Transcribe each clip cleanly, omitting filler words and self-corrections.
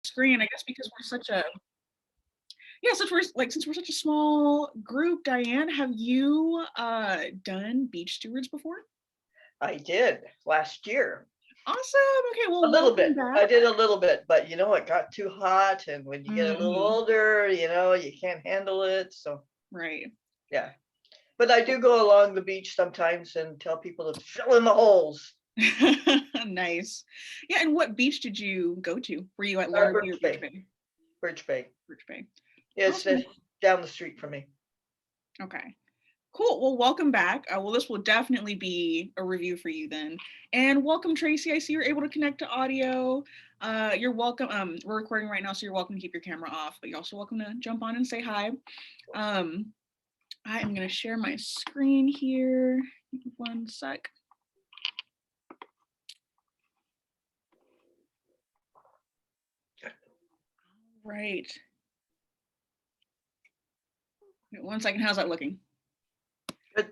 screen, I guess because we're such a, yeah, since we're such a small group, Diane, have you done beach stewards before? I did last year. Awesome. Okay, A well, little welcome bit. I back. did a little bit, but it got too hot. And when you get a little Mhm. older, you can't handle it. So, Right. yeah. But I do go along the beach sometimes and tell people to fill in the holes. Nice. Yeah, and what beach did you go to? Were you at Larrabee or Birch Beach Bay. Bay? Birch Bay. Birch Bay. It's Awesome. down the street from me. Okay. Cool. Well, welcome back. Well, this will definitely be a review for you then. And welcome, Tracy. I see you're able to connect to audio. You're welcome. We're recording right now, so you're welcome to keep your camera off, but you're also welcome to jump on and say hi. I am going to share my screen here. One sec. Right. One second. How's that looking? Good.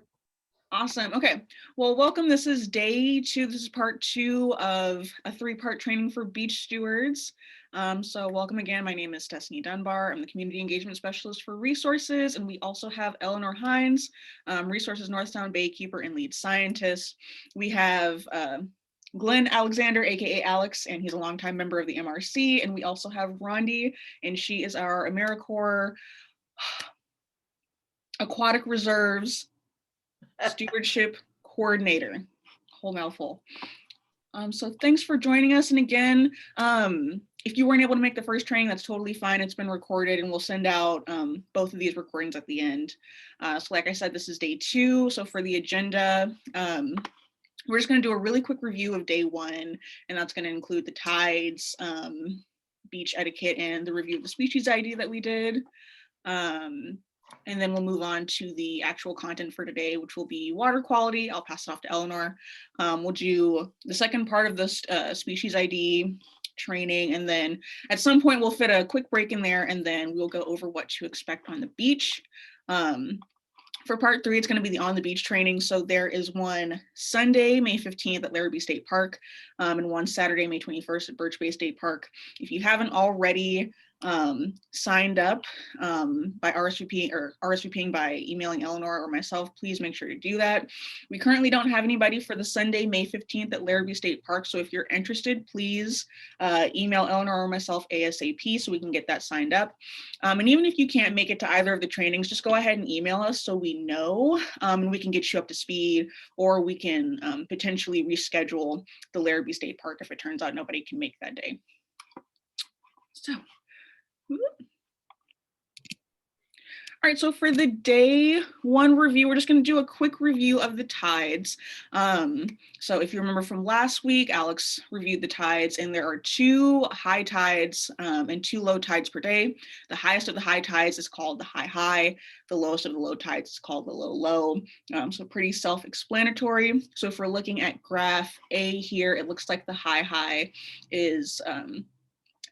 Awesome. Okay. Well, welcome. This is day 2. This is part 2 of a 3-part training for beach stewards. So welcome again. My name is Destiny Dunbar. I'm the community engagement specialist for resources. And we also have Eleanor Hines, resources North Sound Baykeeper and lead scientist. We have Glenn Alexander, aka Alex, and he's a longtime member of the MRC. And we also have Rondi, and she is our AmeriCorps Aquatic Reserves Stewardship Coordinator. Whole mouthful. So thanks for joining us. And again, if you weren't able to make the first training, that's totally fine. It's been recorded and we'll send out both of these recordings at the end. So like I said, this is day 2. So for the agenda, we're just going to do a really quick review of day 1, and that's going to include the tides, beach etiquette, and the review of the species ID that we did. And then we'll move on to the actual content for today, which will be water quality. I'll pass it off to Eleanor. We'll do the second part of this species ID training, and then at some point we'll fit a quick break in there, and then we'll go over what to expect on the beach. For part 3, it's going to be the on the beach training. So there is one Sunday, May 15th at Larrabee State Park, and one Saturday, May 21st at Birch Bay State Park. If you haven't already signed up by RSVPing by emailing Eleanor or myself, please make sure to do that. We currently don't have anybody for the Sunday, May 15th at Larrabee State Park. So if you're interested, please email Eleanor or myself ASAP so we can get that signed up. And even if you can't make it to either of the trainings, just go ahead and email us so we know, and we can get you up to speed, or we can potentially reschedule the Larrabee State Park if it turns out nobody can make that day. So. All right, so for the day 1 review, we're just going to do a quick review of the tides. So if you remember from last week, Alex reviewed the tides, and there are 2 high tides and 2 low tides per day. The highest of the high tides is called the high. The lowest of the low tides is called the low. So pretty self-explanatory. So if we're looking at graph A here, it looks like the high is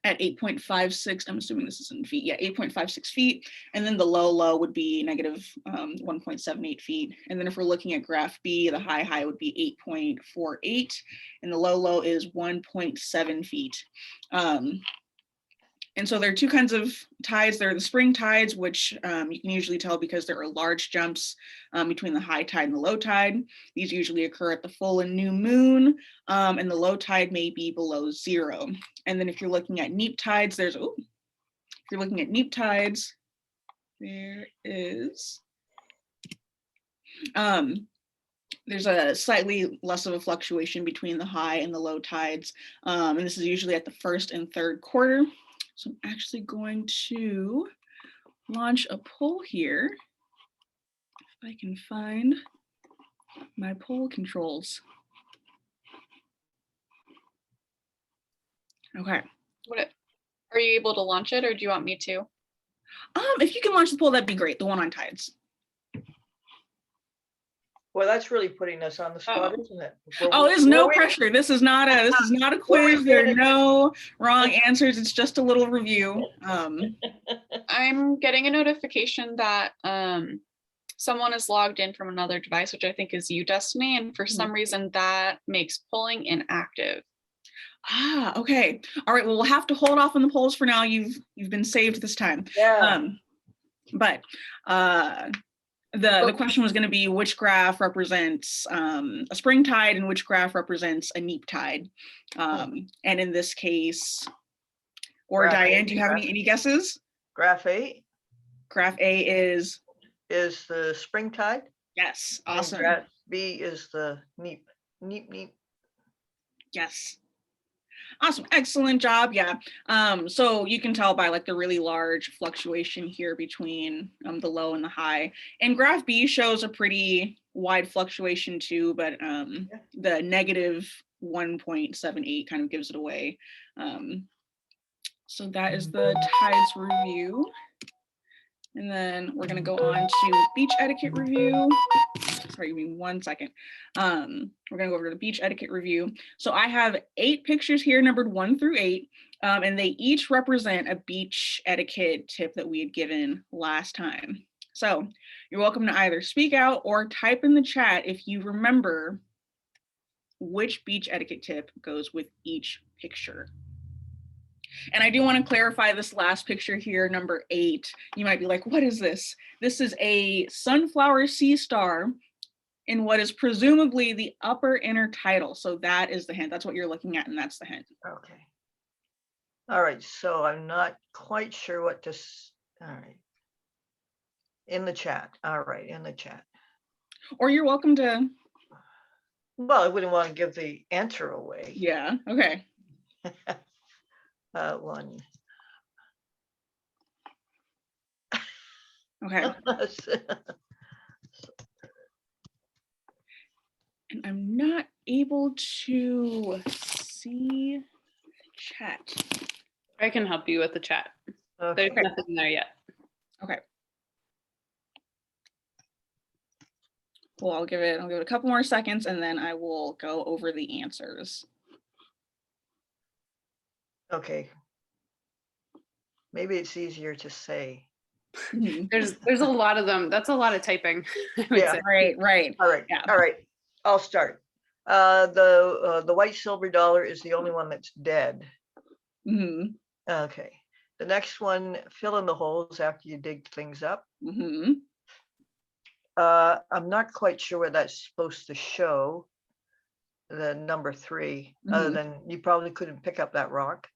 at 8.56, I'm assuming this is in feet, yeah, 8.56 feet, and then the low would be negative 1.78 feet. And then if we're looking at graph B, the high would be 8.48, and the low is 1.7 feet. And so there are 2 kinds of tides. There are the spring tides, which you can usually tell because there are large jumps between the high tide and the low tide. These usually occur at the full and new moon, and the low tide may be below 0. And then if you're looking at neap tides, if you're looking at neap tides, there is, there's a slightly less of a fluctuation between the high and the low tides. And this is usually at the 1st and 3rd quarter. So I'm actually going to launch a poll here. If I can find my poll controls. Okay. Are you able to launch it, or do you want me to? If you can launch the poll, that'd be great. The one on tides. Well, that's really putting us on the spot, isn't it? There's no pressure. This is not a quiz. There are no wrong answers. It's just a little review. I'm getting a notification that someone is logged in from another device, which I think is you, Destiny, and for some reason that makes polling inactive. Okay. All right. Well, we'll have to hold off on the polls for now. You've been saved this time. Yeah. But the question was going to be which graph represents a spring tide and which graph represents a neap tide. And in this case, or Graph Diane, A, do you have any guesses? Graph A Graph A is the spring tide. yes. and Awesome. Graph B is the neap. Yes. Awesome. Excellent job. Yeah. So you can tell by like the really large fluctuation here between the low and the high. And graph B shows a pretty wide fluctuation too, but the negative 1.78 kind of gives it away. So that is the tides review. And then we're going to go on to beach etiquette review. Sorry, give me 1 second. We're going to go over to the beach etiquette review. So I have 8 pictures here, numbered 1 through 8, and they each represent a beach etiquette tip that we had given last time. So you're welcome to either speak out or type in the chat if you remember which beach etiquette tip goes with each picture. And I do want to clarify this last picture here, number 8. You might be like, what is this? This is a sunflower sea star in what is presumably the upper intertidal. So that is the hint. That's what you're looking at, and that's the hint. Okay. All right. So I'm not quite sure what this. All right. In the chat. All right. In the chat. Or you're welcome to. Well, I wouldn't want to give the answer away. Yeah. Okay. 1. Okay. And I'm not able to see the chat. I can help you with the chat. Okay. There's nothing there yet. Okay. Well, I'll give it a couple more seconds and then I will go over the answers. Okay. Maybe it's easier to say. There's a lot of them. That's a lot of typing. I would Yeah. say. Right. All right. Yeah. All right. I'll start. The white silver dollar is the only one that's dead. Mm-hmm. Okay. The next one, fill in the holes after you dig things up. Mm-hmm. I'm not quite sure what that's supposed to show. The number 3, other than you probably couldn't pick up that rock.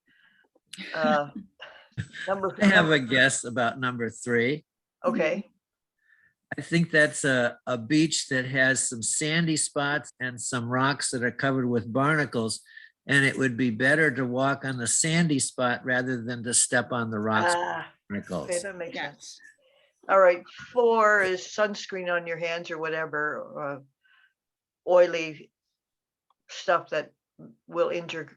Number. I have a guess about number 3. Okay. I think that's a beach that has some sandy spots and some rocks that are covered with barnacles. And it would be better to walk on the sandy spot rather than to step on the rocks. Barnacles. Okay, that makes sense. Yes. All right. 4 is sunscreen on your hands or whatever, oily stuff that will injure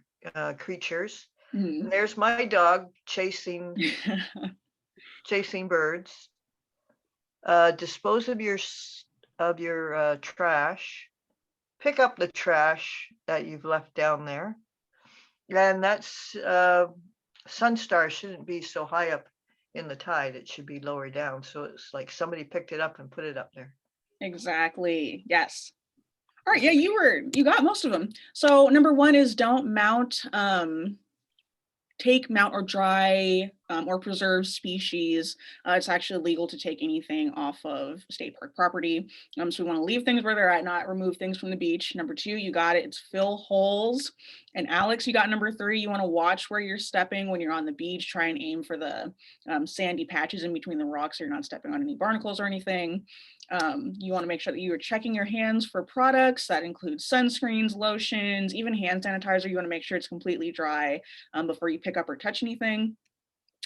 creatures. Mm-hmm. And there's my dog chasing birds. Dispose of your trash. Pick up the trash that you've left down there. And that's Sunstar shouldn't be so high up in the tide. It should be lower down. So it's like somebody picked it up and put it up there. Exactly. Yes. All right. Yeah, you got most of them. So number 1 is don't mount, take, mount, or dry or preserve species. It's actually illegal to take anything off of state park property. So we want to leave things where they're at, not remove things from the beach. Number 2, you got it. It's fill holes. And Alex, you got number 3. You want to watch where you're stepping when you're on the beach. Try and aim for the sandy patches in between the rocks so you're not stepping on any barnacles or anything. You want to make sure that you are checking your hands for products. That includes sunscreens, lotions, even hand sanitizer. You want to make sure it's completely dry before you pick up or touch anything.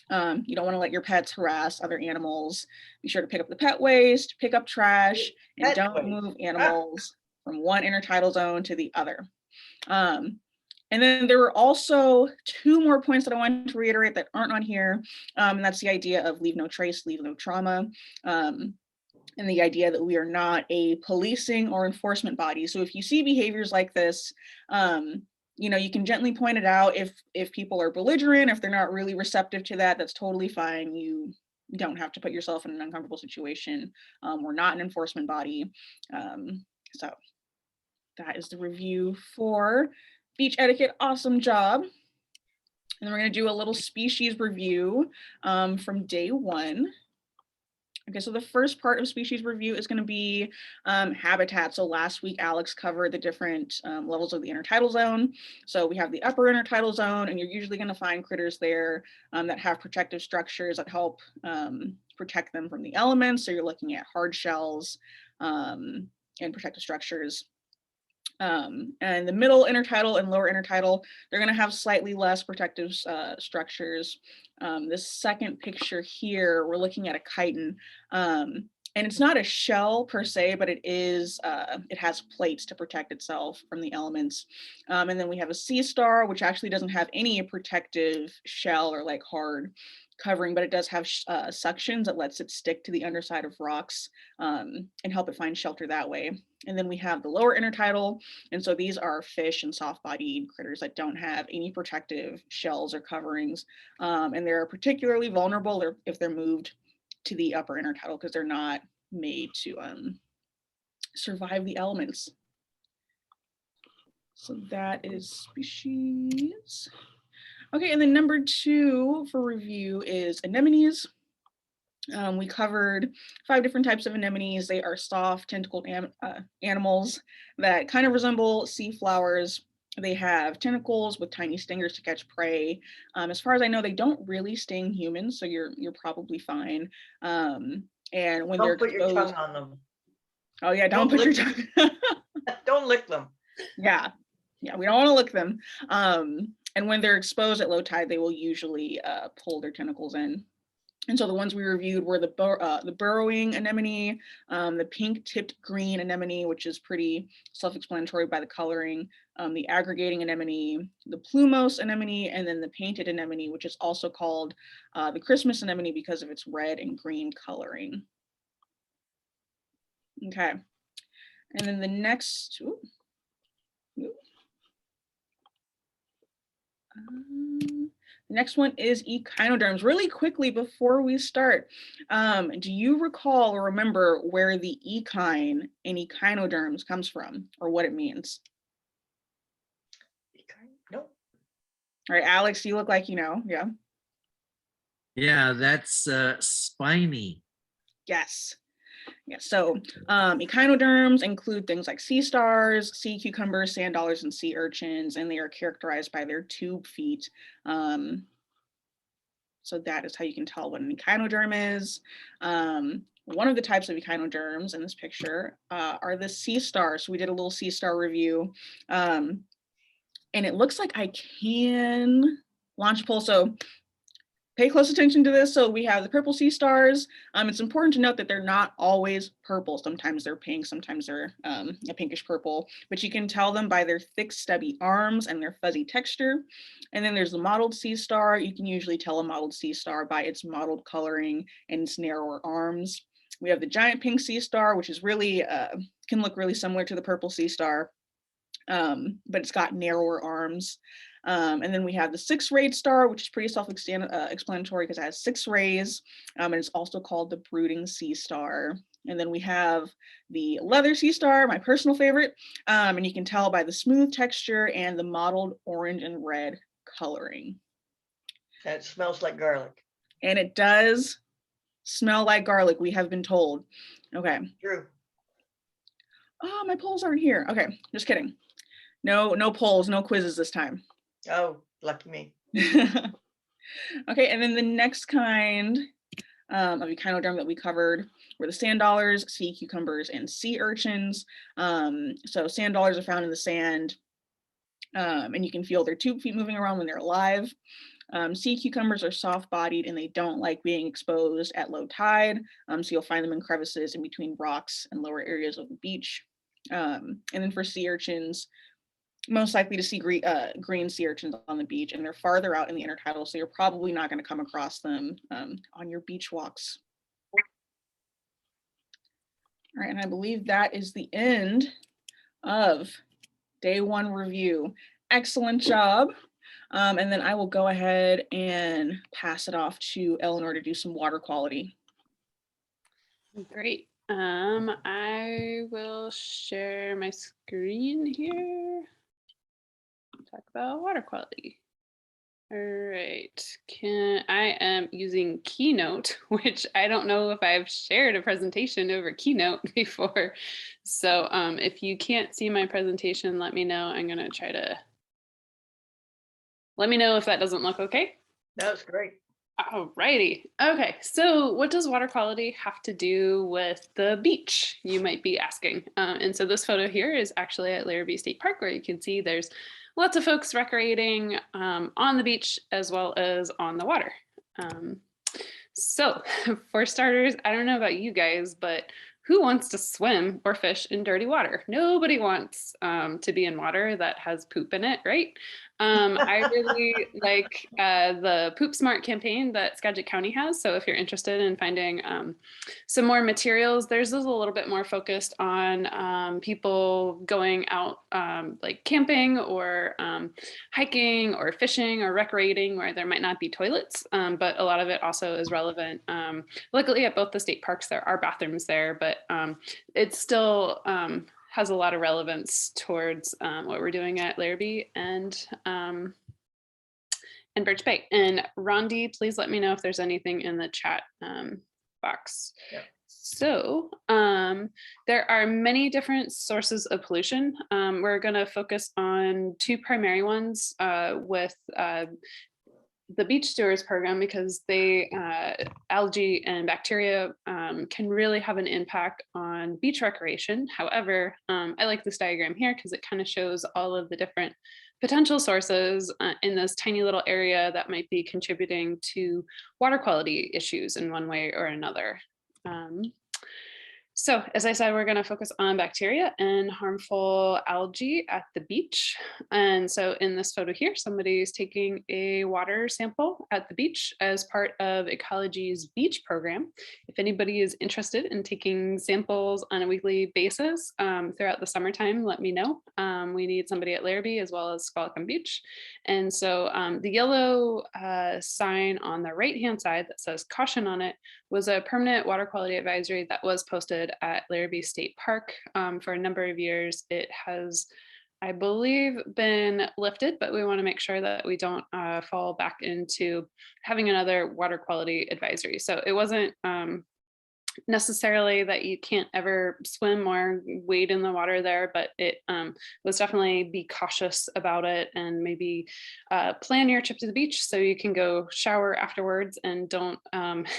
You don't want to let your pets harass other animals. Be sure to pick up the pet waste, pick up trash, and don't move animals from one intertidal zone to the other. And then there were also 2 more points that I wanted to reiterate that aren't on here. And that's the idea of leave no trace, leave no trauma. And the idea that we are not a policing or enforcement body. So if you see behaviors like this, you can gently point it out. If people are belligerent, if they're not really receptive to that, that's totally fine. You don't have to put yourself in an uncomfortable situation. We're not an enforcement body. So that is the review for beach etiquette, awesome job. And we're going to do a little species review from day 1. Okay, so the first part of species review is going to be habitat. So last week, Alex covered the different levels of the intertidal zone. So we have the upper intertidal zone, and you're usually going to find critters there that have protective structures that help protect them from the elements. So you're looking at hard shells and protective structures. And the middle intertidal and lower intertidal, they're going to have slightly less protective structures. This second picture here, we're looking at a chitin, and it's not a shell per se, but it is. It has plates to protect itself from the elements. And then we have a sea star, which actually doesn't have any protective shell or like hard covering, but it does have suctions that lets it stick to the underside of rocks and help it find shelter that way. And then we have the lower intertidal, and so these are fish and soft-bodied critters that don't have any protective shells or coverings, and they're particularly vulnerable if they're moved to the upper intertidal because they're not made to survive the elements. So that is species. Okay, and then number 2 for review is anemones. We covered 5 different types of anemones. They are soft, tentacled animals that kind of resemble sea flowers. They have tentacles with tiny stingers to catch prey. As far as I know, they don't really sting humans, so you're probably fine. And when they're Don't put your exposed, tongue on them. oh yeah, don't put your lick tongue. Don't lick them. Yeah, we don't want to lick them. And when they're exposed at low tide, they will usually pull their tentacles in. And so the ones we reviewed were the burrowing anemone, the pink tipped green anemone, which is pretty self-explanatory by the coloring, the aggregating anemone, the plumose anemone, and then the painted anemone, which is also called the Christmas anemone because of its red and green coloring. Okay, and then the next, next one is echinoderms. Really quickly before we start, do you recall or remember where the echine in echinoderms comes from or what it means? Nope. All right, Alex, you look like you know. Yeah. Yeah, that's spiny. Yes. Yeah, so echinoderms include things like sea stars, sea cucumbers, sand dollars, and sea urchins, and they are characterized by their tube feet. So that is how you can tell what an echinoderm is. One of the types of echinoderms in this picture are the sea stars. So we did a little sea star review, and it looks like I can launch a poll. So pay close attention to this. So we have the purple sea stars. It's important to note that they're not always purple. Sometimes they're pink, sometimes they're a pinkish purple, but you can tell them by their thick stubby arms and their fuzzy texture. And then there's the mottled sea star. You can usually tell a mottled sea star by its mottled coloring and its narrower arms. We have the giant pink sea star, which is really, can look really similar to the purple sea star, but it's got narrower arms. And then we have the 6-rayed star, which is pretty self-explanatory because it has 6 rays, and it's also called the brooding sea star. And then we have the leather sea star, my personal favorite, and you can tell by the smooth texture and the mottled orange and red coloring. And it smells like garlic. And it does smell like garlic, we have been told. Okay. True. Oh, my polls aren't here. Okay, just kidding. No polls, no quizzes this time. Oh, lucky me. Okay, and then the next kind of echinoderm that we covered were the sand dollars, sea cucumbers, and sea urchins. So sand dollars are found in the sand, and you can feel their tube feet moving around when they're alive. Sea cucumbers are soft-bodied and they don't like being exposed at low tide, so you'll find them in crevices in between rocks and lower areas of the beach. And then for sea urchins, most likely to see green sea urchins on the beach, and they're farther out in the intertidal, so you're probably not going to come across them on your beach walks. All right, and I believe that is the end of day 1 review. Excellent job. And then I will go ahead and pass it off to Eleanor to do some water quality. Great. I will share my screen here. talk about water quality. All right, I am using Keynote, which I don't know if I've shared a presentation over Keynote before. So if you can't see my presentation, let me know. I'm gonna try to, let me know if that doesn't look okay. That's great. All righty. Okay, so what does water quality have to do with the beach, you might be asking? And so this photo here is actually at Larrabee State Park, where you can see there's lots of folks recreating on the beach as well as on the water. So for starters, I don't know about you guys, but who wants to swim or fish in dirty water? Nobody wants to be in water that has poop in it, right? I really like the Poop Smart campaign that Skagit County has. So if you're interested in finding some more materials, theirs is a little bit more focused on people going out like camping or hiking or fishing or recreating where there might not be toilets, but a lot of it also is relevant. Luckily at both the state parks, there are bathrooms there, but it still has a lot of relevance towards what we're doing at Larrabee and Birch Bay. And Rondi, please let me know if there's anything in the chat box. Yeah. So there are many different sources of pollution. We're going to focus on two primary ones with the Beach Stewards program, because they algae and bacteria can really have an impact on beach recreation. However, I like this diagram here because it kind of shows all of the different potential sources in this tiny little area that might be contributing to water quality issues in one way or another. So as I said, we're going to focus on bacteria and harmful algae at the beach. And so in this photo here, somebody is taking a water sample at the beach as part of Ecology's beach program. If anybody is interested in taking samples on a weekly basis throughout the summertime, let me know. We need somebody at Larrabee as well as Whatcom Beach. And so the yellow sign on the right-hand side that says caution on it was a permanent water quality advisory that was posted at Larrabee State Park for a number of years. It has, I believe, been lifted, but we want to make sure that we don't fall back into having another water quality advisory. So it wasn't necessarily that you can't ever swim or wade in the water there, but it was definitely be cautious about it and maybe plan your trip to the beach so you can go shower afterwards and don't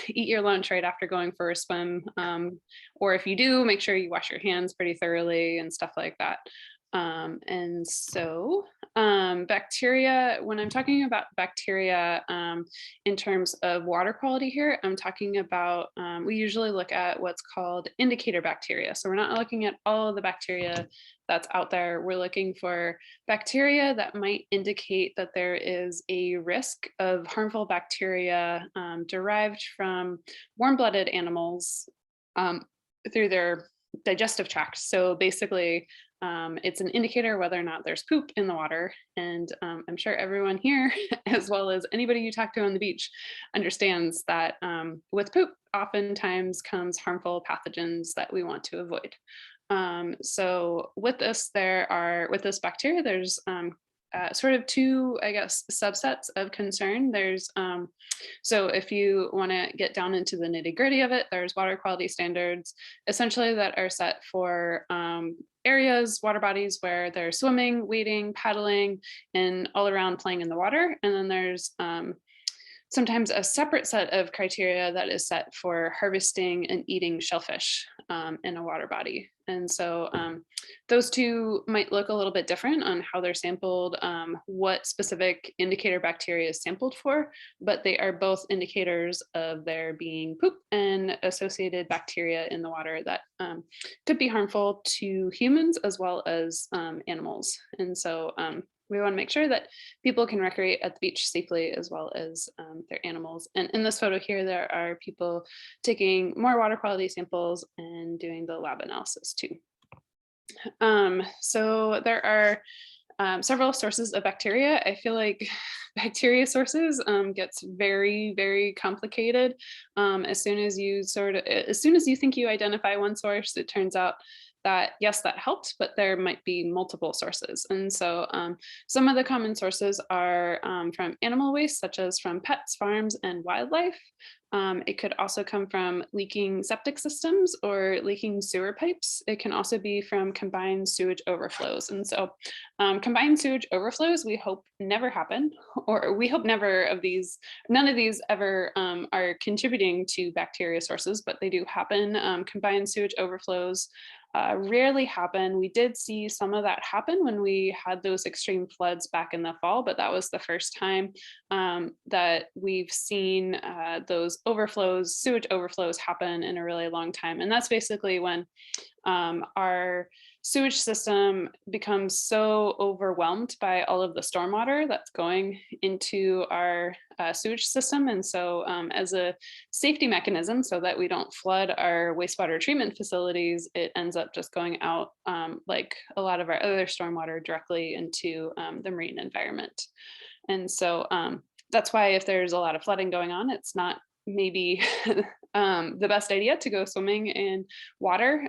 eat your lunch right after going for a swim. Or if you do, make sure you wash your hands pretty thoroughly and stuff like that. And so bacteria, when I'm talking about bacteria in terms of water quality here, I'm talking about, we usually look at what's called indicator bacteria. So we're not looking at all of the bacteria that's out there. We're looking for bacteria that might indicate that there is a risk of harmful bacteria derived from warm-blooded animals through their digestive tract. So basically, it's an indicator whether or not there's poop in the water. And I'm sure everyone here, as well as anybody you talk to on the beach, understands that with poop oftentimes comes harmful pathogens that we want to avoid. So with this, with this bacteria, there's sort of two, I guess, subsets of concern. There's, so if you want to get down into the nitty gritty of it, there's water quality standards essentially that are set for areas, water bodies where they're swimming, wading, paddling, and all around playing in the water. And then there's sometimes a separate set of criteria that is set for harvesting and eating shellfish in a water body. And so those two might look a little bit different on how they're sampled, what specific indicator bacteria is sampled for, but they are both indicators of there being poop and associated bacteria in the water that could be harmful to humans as well as animals. And so we want to make sure that people can recreate at the beach safely as well as their animals. And in this photo here, there are people taking more water quality samples and doing the lab analysis too. So there are several sources of bacteria. I feel like bacteria sources gets very, very complicated. As soon as you think you identify one source, it turns out that, yes, that helped, but there might be multiple sources. And so some of the common sources are from animal waste, such as from pets, farms, and wildlife. It could also come from leaking septic systems or leaking sewer pipes. It can also be from combined sewage overflows. And so combined sewage overflows, we hope never happen, or we hope none of these ever are contributing to bacteria sources, but they do happen. Combined sewage overflows rarely happen. We did see some of that happen when we had those extreme floods back in the fall, but that was the first time that we've seen those overflows, sewage overflows happen in a really long time. And that's basically when our sewage system becomes so overwhelmed by all of the stormwater that's going into our sewage system. And so as a safety mechanism, so that we don't flood our wastewater treatment facilities, it ends up just going out like a lot of our other stormwater directly into the marine environment. And so that's why if there's a lot of flooding going on, it's not maybe the best idea to go swimming in water.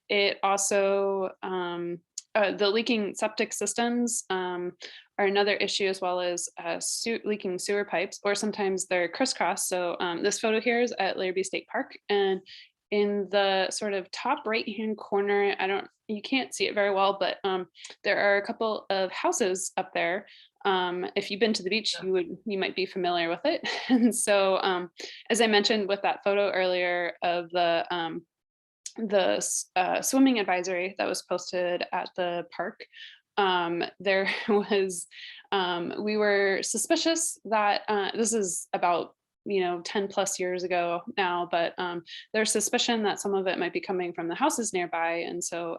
It also, the leaking septic systems are another issue, as well as leaking sewer pipes, or sometimes they're crisscross. So this photo here is at Larrabee State Park, and in the sort of top right-hand corner, you can't see it very well, but there are a couple of houses up there. If you've been to the beach, you might be familiar with it. And so, as I mentioned with that photo earlier of the swimming advisory that was posted at the park, there was, we were suspicious that this is about 10 plus years ago now, but there's suspicion that some of it might be coming from the houses nearby. And so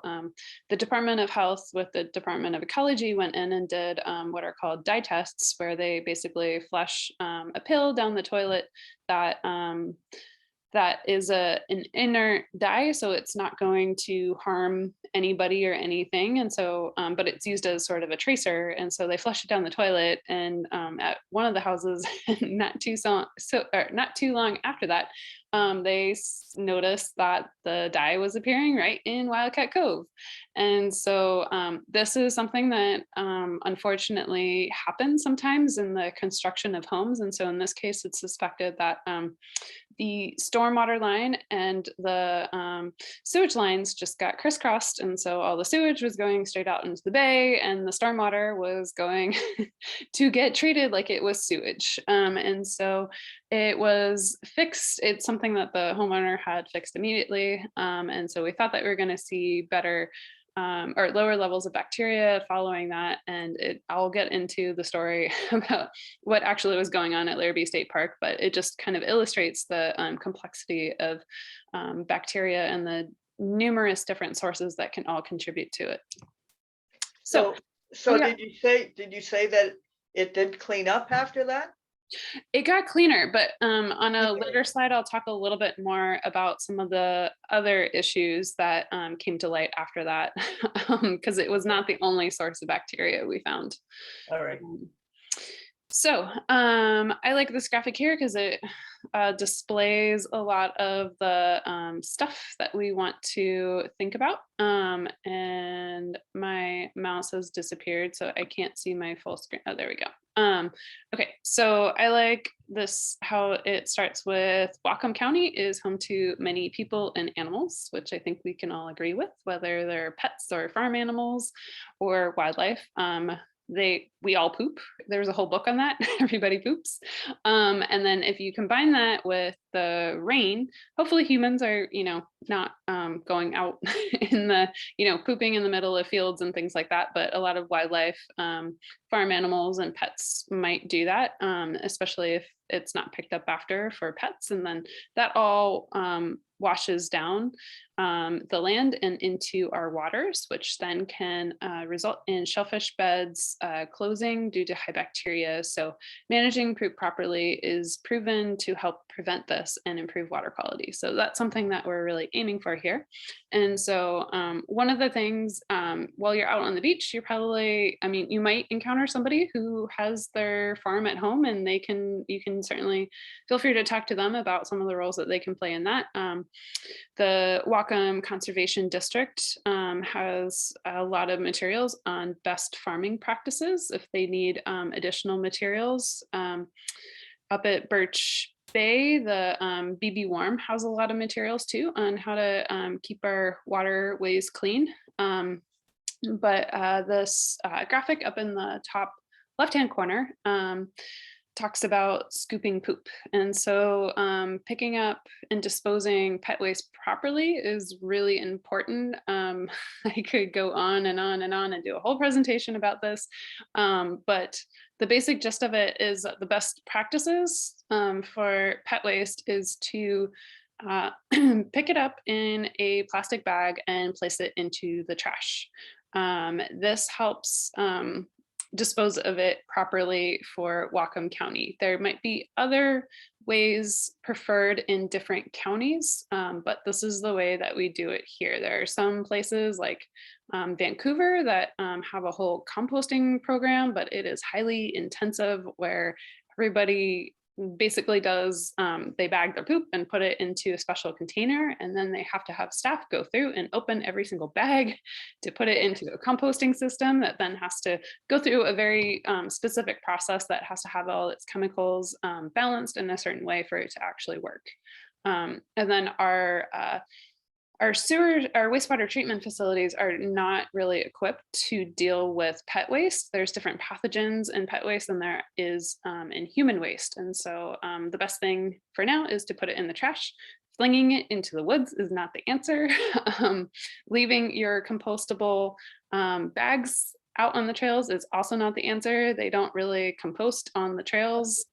the Department of Health with the Department of Ecology went in and did what are called dye tests, where they basically flush a pill down the toilet that that is an inert dye, so it's not going to harm anybody or anything. And so, but it's used as sort of a tracer. And so they flush it down the toilet. And at one of the houses, not too long after that, they noticed that the dye was appearing right in Wildcat Cove. And so this is something that unfortunately happens sometimes in the construction of homes. And so in this case, it's suspected that the stormwater line and the sewage lines just got crisscrossed. And so all the sewage was going straight out into the bay, and the stormwater was going to get treated like it was sewage. And so it was fixed. It's something that the homeowner had fixed immediately. And so we thought that we were going to see better or lower levels of bacteria following that. And I'll get into the story about what actually was going on at Larrabee State Park, but it just kind of illustrates the complexity of bacteria and the numerous different sources that can all contribute to it. So yeah. Did you say that it did clean up after that? It got cleaner, but on a later slide, I'll talk a little bit more about some of the other issues that came to light after that, because it was not the only source of bacteria we found. All right. So I like this graphic here because it displays a lot of the stuff that we want to think about. And my mouse has disappeared, so I can't see my full screen. Oh, there we go. Okay, so I like this, how it starts with Whatcom County is home to many people and animals, which I think we can all agree with, whether they're pets or farm animals or wildlife. We all poop. There's a whole book on that. Everybody poops. And then if you combine that with the rain, hopefully humans are, not going out in the, pooping in the middle of fields and things like that. But a lot of wildlife, farm animals and pets might do that, especially if it's not picked up after for pets. And then that all washes down the land and into our waters, which then can result in shellfish beds closing due to high bacteria. So managing poop properly is proven to help prevent this and improve water quality. So that's something that we're really aiming for here. And so one of the things while you're out on the beach, you're probably, you might encounter somebody who has their farm at home, and you can certainly feel free to talk to them about some of the roles that they can play in that. The Whatcom Conservation District has a lot of materials on best farming practices if they need additional materials. Up at Birch Bay, the BB Warm has a lot of materials too on how to keep our waterways clean. But this graphic up in the top left-hand corner talks about scooping poop. And so picking up and disposing pet waste properly is really important. I could go on and on and on and do a whole presentation about this. But the basic gist of it is that the best practices for pet waste is to pick it up in a plastic bag and place it into the trash. This helps dispose of it properly for Whatcom County. There might be other ways preferred in different counties, but this is the way that we do it here. There are some places like Vancouver that have a whole composting program, but it is highly intensive where everybody basically does, they bag their poop and put it into a special container, and then they have to have staff go through and open every single bag to put it into a composting system that then has to go through a very specific process that has to have all its chemicals balanced in a certain way for it to actually work. And then our wastewater treatment facilities are not really equipped to deal with pet waste. There's different pathogens in pet waste than there is in human waste. And so the best thing for now is to put it in the trash. Flinging it into the woods is not the answer. Leaving your compostable bags out on the trails is also not the answer. They don't really compost on the trails.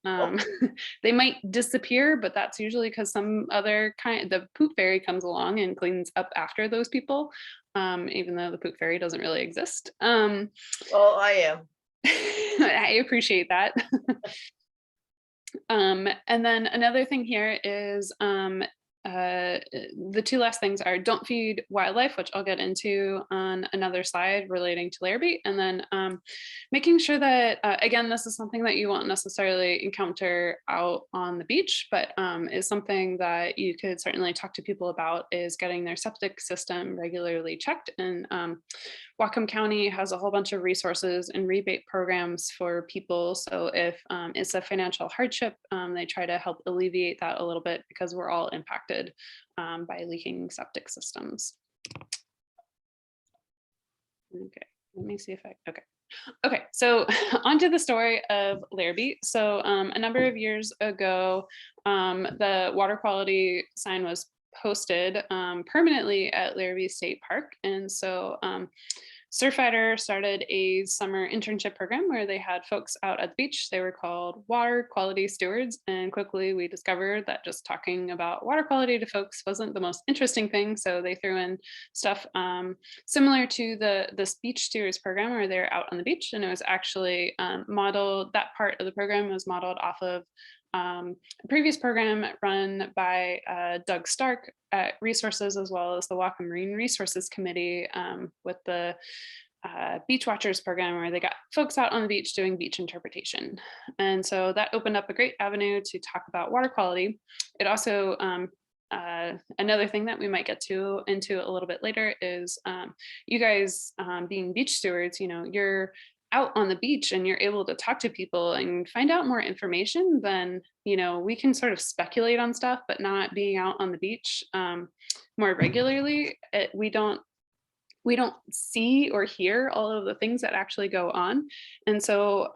They might disappear, but that's usually because some other the poop fairy comes along and cleans up after those people, even though the poop fairy doesn't really exist. Well, I am. I appreciate that. And then another thing here is the two last things are don't feed wildlife, which I'll get into on another slide relating to Larrabee, and then making sure that, again, this is something that you won't necessarily encounter out on the beach, but is something that you could certainly talk to people about, is getting their septic system regularly checked. And Whatcom County has a whole bunch of resources and rebate programs for people. So if it's a financial hardship, they try to help alleviate that a little bit because we're all impacted by leaking septic systems. Okay, let me see if okay, so onto the story of Larrabee. So a number of years ago, the water quality sign was posted permanently at Larrabee State Park. And so Surfrider started a summer internship program where they had folks out at the beach. They were called Water Quality Stewards. And quickly we discovered that just talking about water quality to folks wasn't the most interesting thing. So they threw in stuff similar to this Beach Stewards program where they're out on the beach. And it was actually modeled, that part of the program was modeled off of a previous program run by Doug Stark at Resources, as well as the Whatcom Marine Resources Committee with the Beach Watchers program, where they got folks out on the beach doing beach interpretation. And so that opened up a great avenue to talk about water quality. It also, another thing that we might get into a little bit later is you guys being beach stewards, you know, you're out on the beach and you're able to talk to people and find out more information than, you know, we can sort of speculate on stuff, but not being out on the beach more regularly, we don't see or hear all of the things that actually go on. And so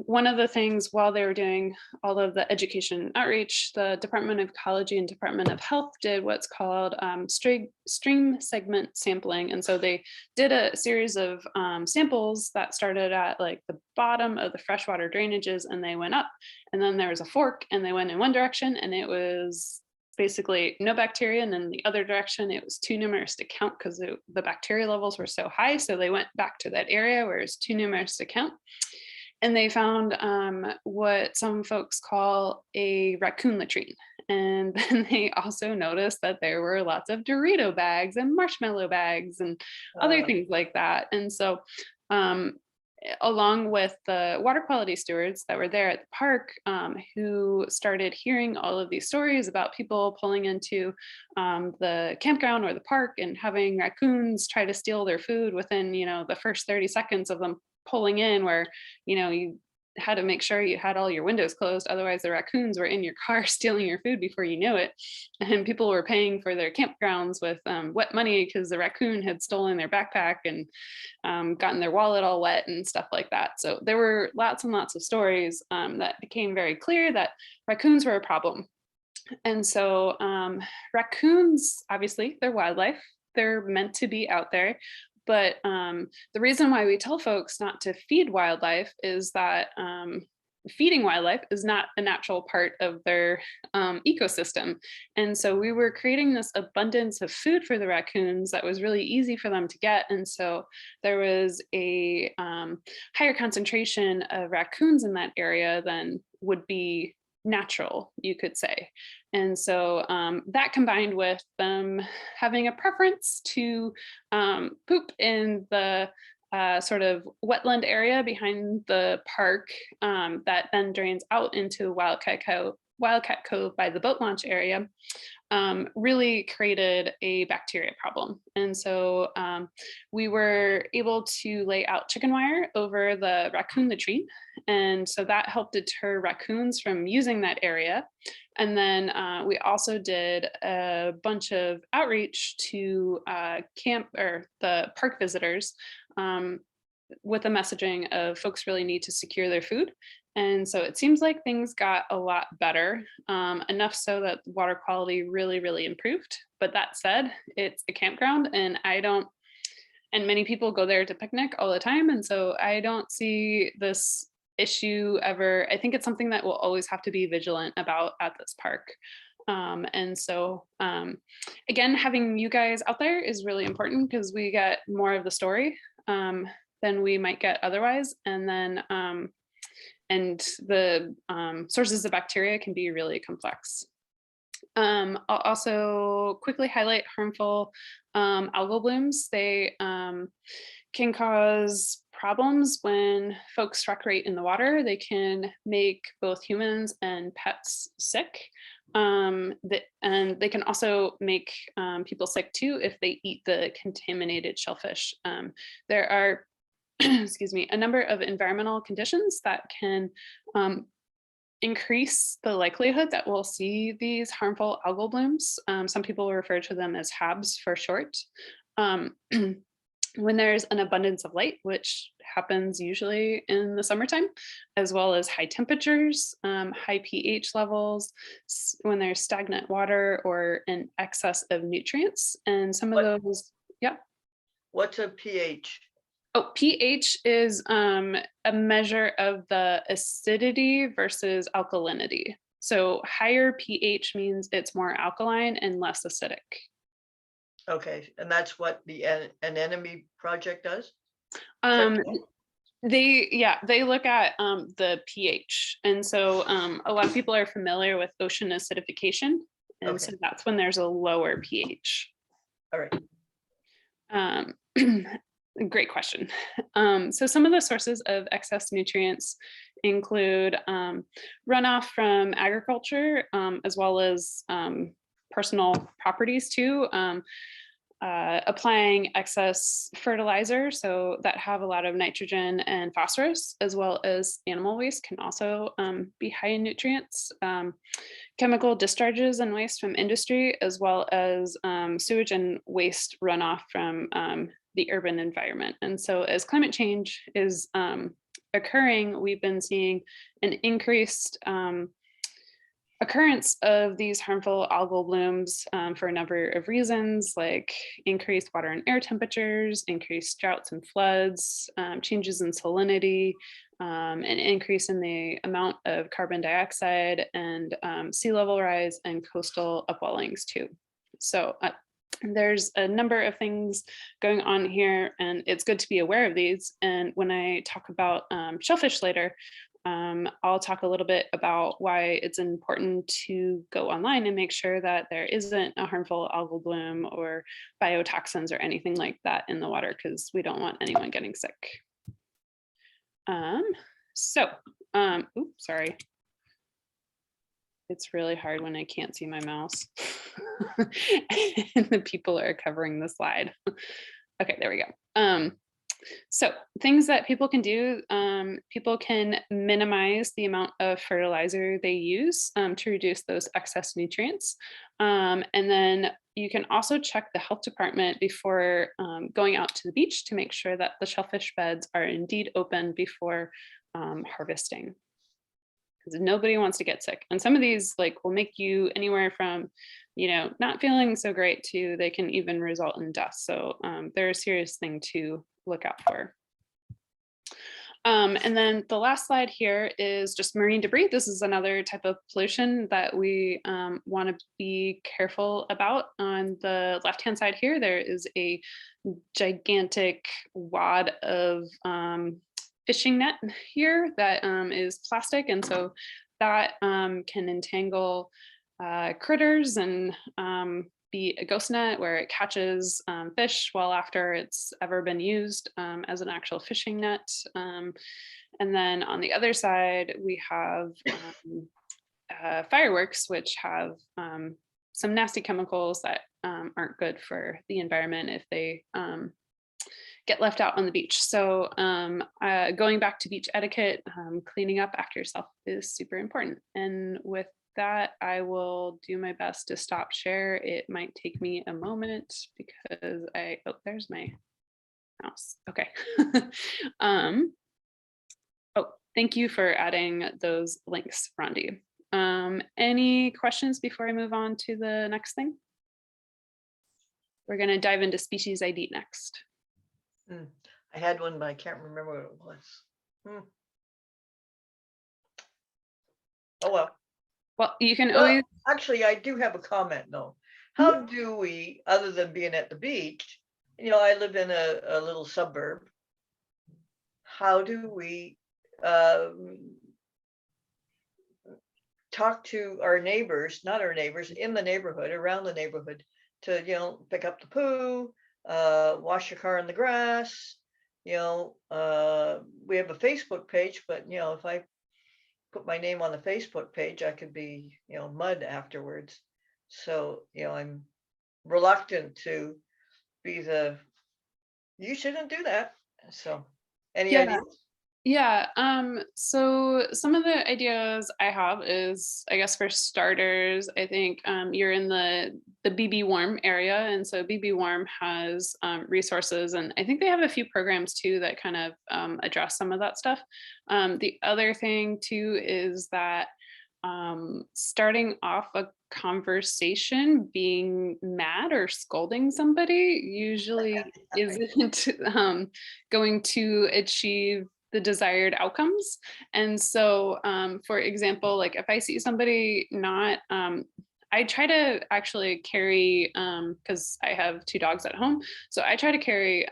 one of the things while they were doing all of the education outreach, the Department of Ecology and Department of Health did what's called stream segment sampling. And so they did a series of samples that started at like the bottom of the freshwater drainages and they went up, and then there was a fork and they went in one direction and it was basically no bacteria, and then the other direction it was too numerous to count because the bacteria levels were so high. So they went back to that area where it's too numerous to count. And they found what some folks call a raccoon latrine. And then they also noticed that there were lots of Dorito bags and marshmallow bags and other things like that. And so along with the water quality stewards that were there at the park, who started hearing all of these stories about people pulling into the campground or the park and having raccoons try to steal their food within, the first 30 seconds of them pulling in, where, you had to make sure you had all your windows closed. Otherwise, the raccoons were in your car stealing your food before you knew it. And people were paying for their campgrounds with wet money because the raccoon had stolen their backpack and gotten their wallet all wet and stuff like that. So there were lots and lots of stories that became very clear that raccoons were a problem. And so raccoons, obviously, they're wildlife. They're meant to be out there. But the reason why we tell folks not to feed wildlife is that feeding wildlife is not a natural part of their ecosystem. And so we were creating this abundance of food for the raccoons that was really easy for them to get. And so there was a higher concentration of raccoons in that area than would be natural, you could say. And so that combined with them having a preference to poop in the sort of wetland area behind the park that then drains out into Wildcat Cove by the boat launch area, really created a bacteria problem. And so we were able to lay out chicken wire over the raccoon latrine. And so that helped deter raccoons from using that area. And then we also did a bunch of outreach to the park visitors with the messaging of folks really need to secure their food. And so it seems like things got a lot better, enough so that water quality really, really improved. But that said, it's a campground and many people go there to picnic all the time. And so I don't see this issue ever. I think it's something that we'll always have to be vigilant about at this park. And so, again, having you guys out there is really important because we get more of the story than we might get otherwise. And then, and the sources of bacteria can be really complex. I'll also quickly highlight harmful algal blooms. They can cause problems when folks recreate in the water. They can make both humans and pets sick. And they can also make people sick too if they eat the contaminated shellfish. There are excuse me, a number of environmental conditions that can increase the likelihood that we'll see these harmful algal blooms. Some people refer to them as HABs for short. When there's an abundance of light, which happens usually in the summertime, as well as high temperatures, high pH levels, when there's stagnant water or an excess of nutrients. And some of those, yeah. What's a pH? Oh, pH is a measure of the acidity versus alkalinity. So higher pH means it's more alkaline and less acidic. Okay, and that's what the Anemone Project does? They look at the pH. And so a lot of people are familiar with ocean acidification. And so that's when there's a lower pH. All right. Great question. So some of the sources of excess nutrients include runoff from agriculture, as well as personal properties too. Applying excess fertilizer, so that have a lot of nitrogen and phosphorus, as well as animal waste can also be high in nutrients. Chemical discharges and waste from industry, as well as sewage and waste runoff from the urban environment. And so as climate change is occurring, we've been seeing an increased occurrence of these harmful algal blooms for a number of reasons, like increased water and air temperatures, increased droughts and floods, changes in salinity, an increase in the amount of carbon dioxide, and sea level rise and coastal upwellings too. So there's a number of things going on here, and it's good to be aware of these. And when I talk about shellfish later, I'll talk a little bit about why it's important to go online and make sure that there isn't a harmful algal bloom or biotoxins or anything like that in the water, because we don't want anyone getting sick. Oops, sorry. It's really hard when I can't see my mouse and the people are covering the slide. Okay, there we go. So things that people can do, people can minimize the amount of fertilizer they use to reduce those excess nutrients. And then you can also check the health department before going out to the beach to make sure that the shellfish beds are indeed open before harvesting. Because nobody wants to get sick. And some of these like will make you anywhere from, not feeling so great to they can even result in death. So they're a serious thing to look out for. And then the last slide here is just marine debris. This is another type of pollution that we want to be careful about. On the left-hand side here, there is a gigantic wad of fishing net here that is plastic. And so that can entangle critters and be a ghost net where it catches fish well after it's ever been used as an actual fishing net. And then on the other side, we have fireworks, which have some nasty chemicals that aren't good for the environment if they get left out on the beach. So going back to beach etiquette, cleaning up after yourself is super important. And with that, I will do my best to stop share. It might take me a moment because oh, there's my mouse. Okay. Oh, thank you for adding those links, Rondi. Any questions before I move on to the next thing? We're going to dive into species ID next. I had one, but I can't remember what it was. Oh, well. Well, you can Well, always. actually, I do have a comment though. How do we, other than being at the beach, I live in a little suburb. How do we talk to our neighbors, not our neighbors, in the neighborhood, around the neighborhood, to, pick up the poo, wash your car in the grass? We have a Facebook page, but if I put my name on the Facebook page, I could be, mud afterwards. So, I'm reluctant to be you shouldn't do that. So any ideas? Yeah, so some of the ideas I have is, I guess for starters, I think you're in the BB Warm area, and so BB Warm has resources, and I think they have a few programs too that kind of address some of that stuff. The other thing too is that starting off a conversation being mad or scolding somebody usually isn't going to achieve the desired outcomes. And so for example, like if I see somebody not I try to actually carry because I have 2 dogs at home, so I try to carry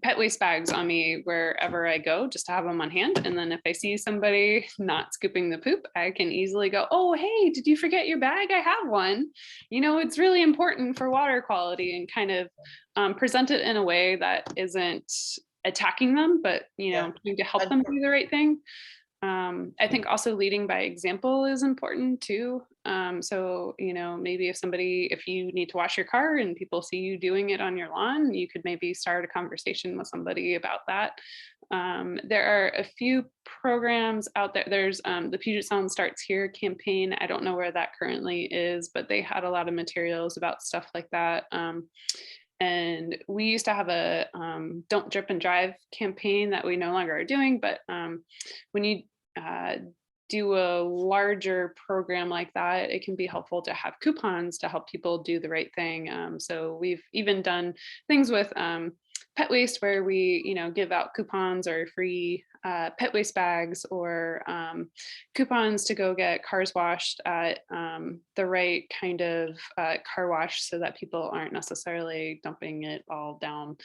pet waste bags on me wherever I go, just to have them on hand. And then if I see somebody not scooping the poop, I can easily go, oh, hey, did you forget your bag? I have one. It's really important for water quality, and kind of present it in a way that isn't attacking them, but trying to help them do the right thing. I think also leading by example is important too. So, maybe if you need to wash your car and people see you doing it on your lawn, you could maybe start a conversation with somebody about that. There are a few programs out there. There's the Puget Sound Starts Here campaign. I don't know where that currently is, but they had a lot of materials about stuff like that. And we used to have a Don't Drip and Drive campaign that we no longer are doing. But when you do a larger program like that, it can be helpful to have coupons to help people do the right thing. So we've even done things with pet waste where we, give out coupons or free pet waste bags, or coupons to go get cars washed at the right kind of car wash, so that people aren't necessarily dumping it all down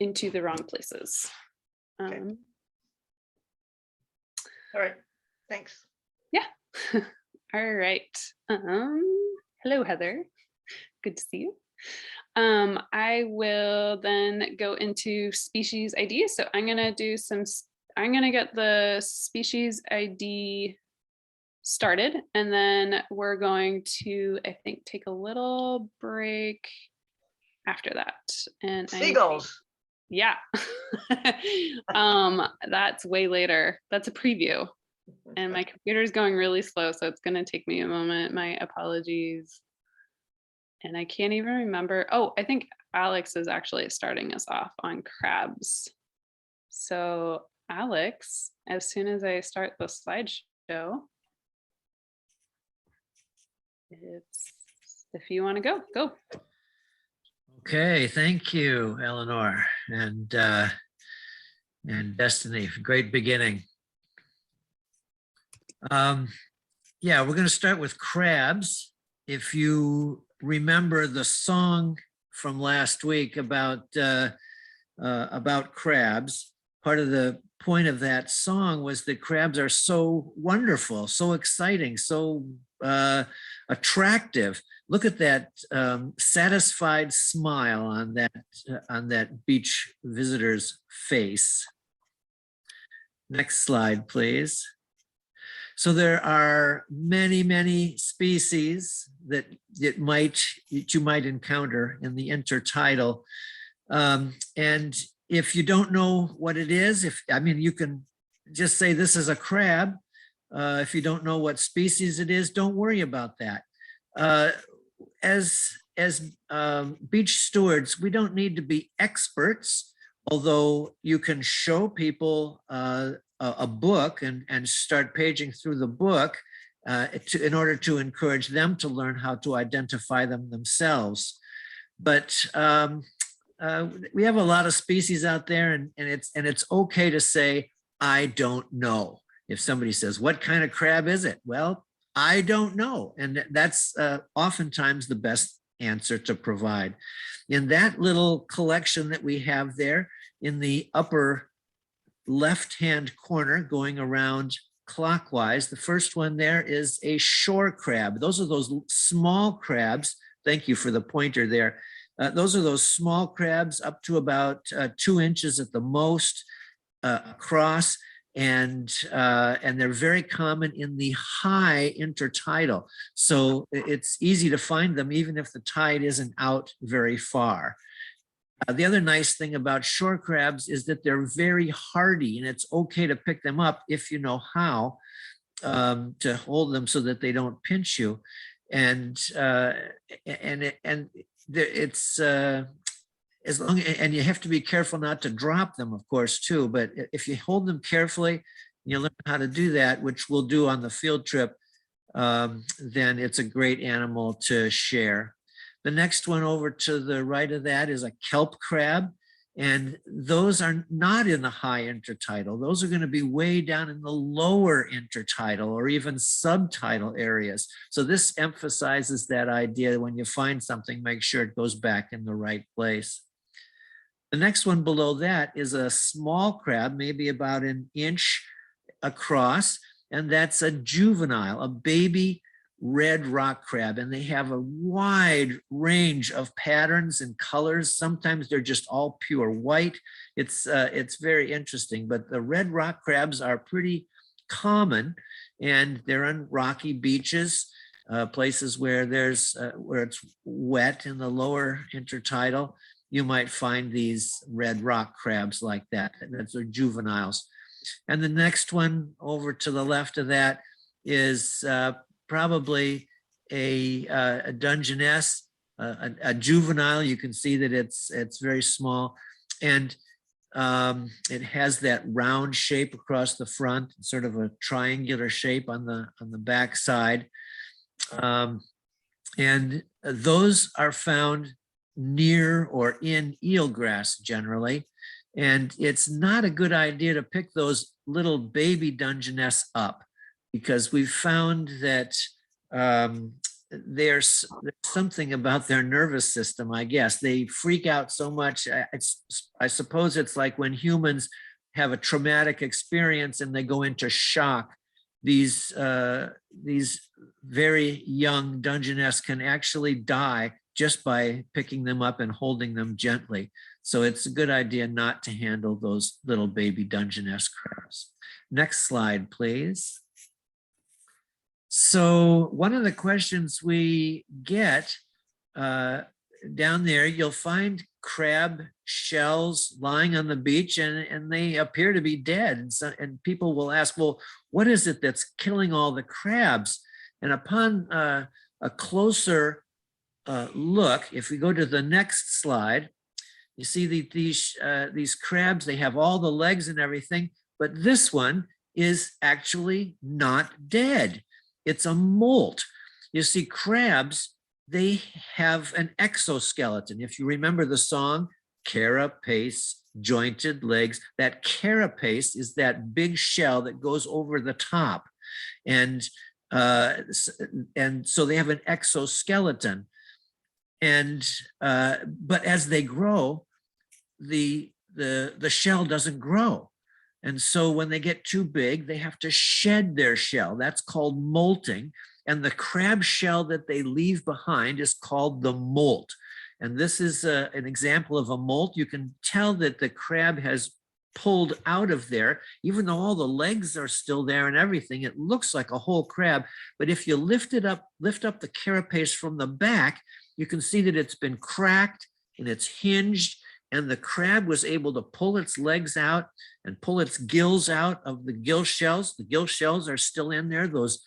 into the wrong places. Okay. All right, thanks. Yeah. All right. Hello, Heather. Good to see you. I will then go into species ID. So I'm gonna do I'm gonna get the species ID started, and then we're going to, I think, take a little break after that. And Seagulls. yeah. That's way later. That's a preview. And my computer's going really slow, so it's gonna take me a moment. My apologies. And I can't even remember. Oh, I think Alex is actually starting us off on crabs. So Alex, as soon as I start the slideshow, if you want to go, go. Okay, thank you, Eleanor and Destiny. Great beginning. Yeah, we're going to start with crabs. If you remember the song from last week about crabs, part of the point of that song was that crabs are so wonderful, so exciting, so attractive. Look at that satisfied smile on that beach visitor's face. Next slide, please. So there are many, many species that you might encounter in the intertidal. And if you don't know what it is, you can just say this is a crab. If you don't know what species it is, don't worry about that. As beach stewards, we don't need to be experts, although you can show people a book and start paging through the book in order to encourage them to learn how to identify them themselves. But we have a lot of species out there, and it's okay to say, I don't know. If somebody says, what kind of crab is it? Well, I don't know. And that's oftentimes the best answer to provide. In that little collection that we have there in the upper left-hand corner going around clockwise, the first one there is a shore crab. Those are those small crabs. Thank you for the pointer there. Those are those small crabs up to about 2 inches at the most across. And they're very common in the high intertidal. So it's easy to find them even if the tide isn't out very far. The other nice thing about shore crabs is that they're very hardy, and it's okay to pick them up if you know how to hold them so that they don't pinch you. And it's as long, and you have to be careful not to drop them, of course, too. But if you hold them carefully, you learn how to do that, which we'll do on the field trip, then it's a great animal to share. The next one over to the right of that is a kelp crab. And those are not in the high intertidal. Those are going to be way down in the lower intertidal or even subtidal areas. So this emphasizes that idea that when you find something, make sure it goes back in the right place. The next one below that is a small crab, maybe about 1 inch across, and that's a juvenile, a baby red rock crab. And they have a wide range of patterns and colors. Sometimes they're just all pure white. It's very interesting, but the red rock crabs are pretty common, and they're on rocky beaches, places where where it's wet in the lower intertidal. You might find these red rock crabs like that. That's their juveniles. And the next one over to the left of that is probably a Dungeness, a juvenile. You can see that it's very small, and it has that round shape across the front, sort of a triangular shape on the back side. And those are found near or in eelgrass generally. And it's not a good idea to pick those little baby Dungeness up, because we've found that there's something about their nervous system, I guess. They freak out so much. I suppose it's like when humans have a traumatic experience and they go into shock. These very young Dungeness can actually die just by picking them up and holding them gently. So it's a good idea not to handle those little baby Dungeness crabs. Next slide, please. So one of the questions we get down there, you'll find crab shells lying on the beach, and they appear to be dead. And people will ask, well, what is it that's killing all the crabs? And upon a closer look, if we go to the next slide, you see these crabs, they have all the legs and everything, but this one is actually not dead. It's a molt. You see, crabs, they have an exoskeleton. If you remember the song, carapace, jointed legs, that carapace is that big shell that goes over the top. And so they have an exoskeleton. And but as they grow, the shell doesn't grow. And so when they get too big, they have to shed their shell. That's called molting. And the crab shell that they leave behind is called the molt. And this is an example of a molt. You can tell that the crab has pulled out of there, even though all the legs are still there and everything. It looks like a whole crab. But if you lift up the carapace from the back, you can see that it's been cracked and it's hinged, and the crab was able to pull its legs out and pull its gills out of the gill shells. The gill shells are still in there. Those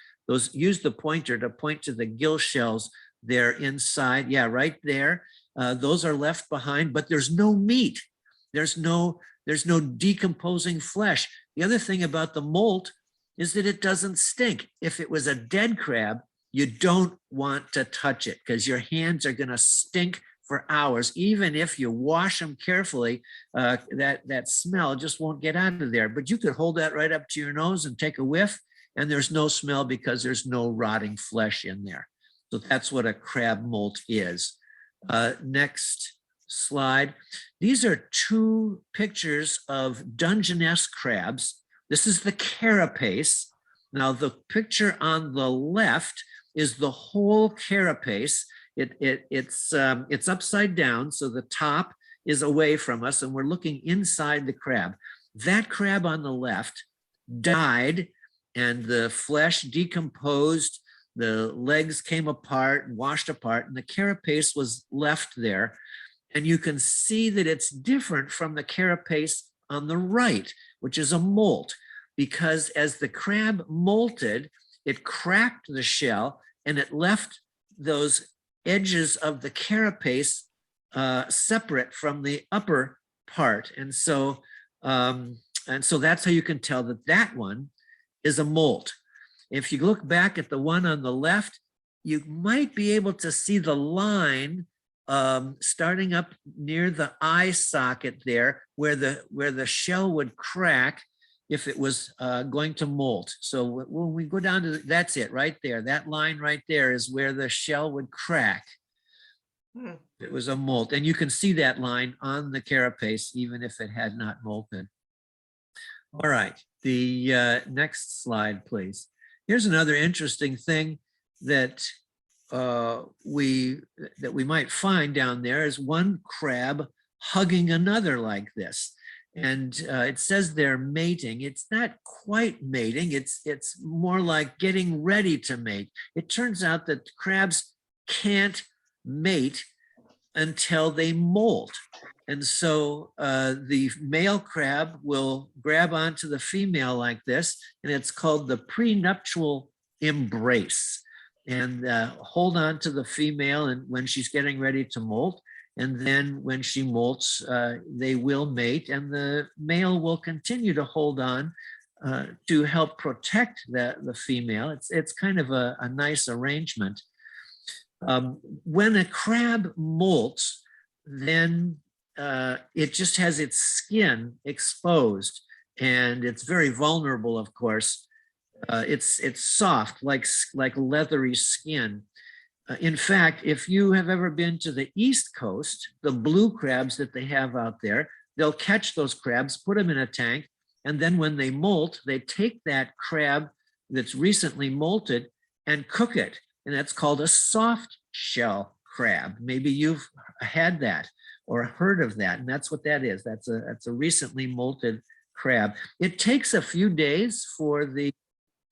use the pointer to point to the gill shells there inside. Yeah, right there. Those are left behind, but there's no meat. There's no decomposing flesh. The other thing about the molt is that it doesn't stink. If it was a dead crab, you don't want to touch it because your hands are going to stink for hours. Even if you wash them carefully, that smell just won't get out of there. But you could hold that right up to your nose and take a whiff, and there's no smell because there's no rotting flesh in there. So that's what a crab molt is. Next slide. These are two pictures of Dungeness crabs. This is the carapace. Now the picture on the left is the whole carapace. It's upside down, so the top is away from us, and we're looking inside the crab. That crab on the left died, and the flesh decomposed, the legs came apart and washed apart, and the carapace was left there. And you can see that it's different from the carapace on the right, which is a molt, because as the crab molted, it cracked the shell and it left those edges of the carapace separate from the upper part. And so that's how you can tell that that one is a molt. If you look back at the one on the left, you might be able to see the line starting up near the eye socket there, where the shell would crack if it was going to molt. So when we go down to, that's it right there. That line right there is where the shell would crack. It was a molt. And you can see that line on the carapace, even if it had not molted. All right, the next slide, please. Here's another interesting thing that we might find down there is one crab hugging another like this. And it says they're mating. It's not quite mating. It's more like getting ready to mate. It turns out that crabs can't mate until they molt. And so the male crab will grab onto the female like this, and it's called the prenuptial embrace, and hold on to the female and when she's getting ready to molt. And then when she molts, they will mate, and the male will continue to hold on to help protect the female. It's kind of a nice arrangement. When a crab molts, then it just has its skin exposed, and it's very vulnerable, of course. It's soft, like leathery skin. In fact, if you have ever been to the East Coast, the blue crabs that they have out there, they'll catch those crabs, put them in a tank, and then when they molt, they take that crab that's recently molted and cook it. And that's called a soft shell crab. Maybe you've had that or heard of that, and that's what that is. That's a recently molted crab. It takes a few days for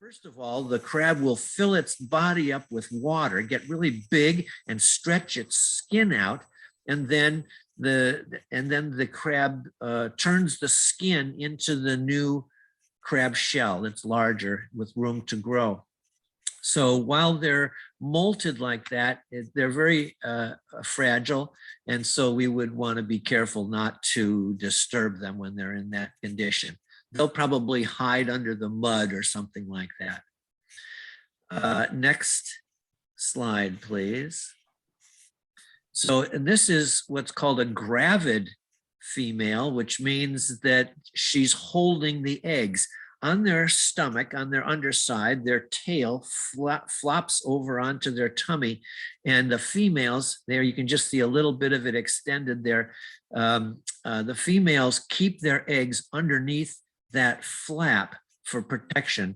first of all, the crab will fill its body up with water, get really big and stretch its skin out. And then the crab turns the skin into the new crab shell. It's larger with room to grow. So while they're molted like that, they're very fragile. And so we would want to be careful not to disturb them when they're in that condition. They'll probably hide under the mud or something like that. Next slide, please. So this is what's called a gravid female, which means that she's holding the eggs. On their stomach, on their underside, their tail flops over onto their tummy. And the females, there you can just see a little bit of it extended there. The females keep their eggs underneath that flap for protection.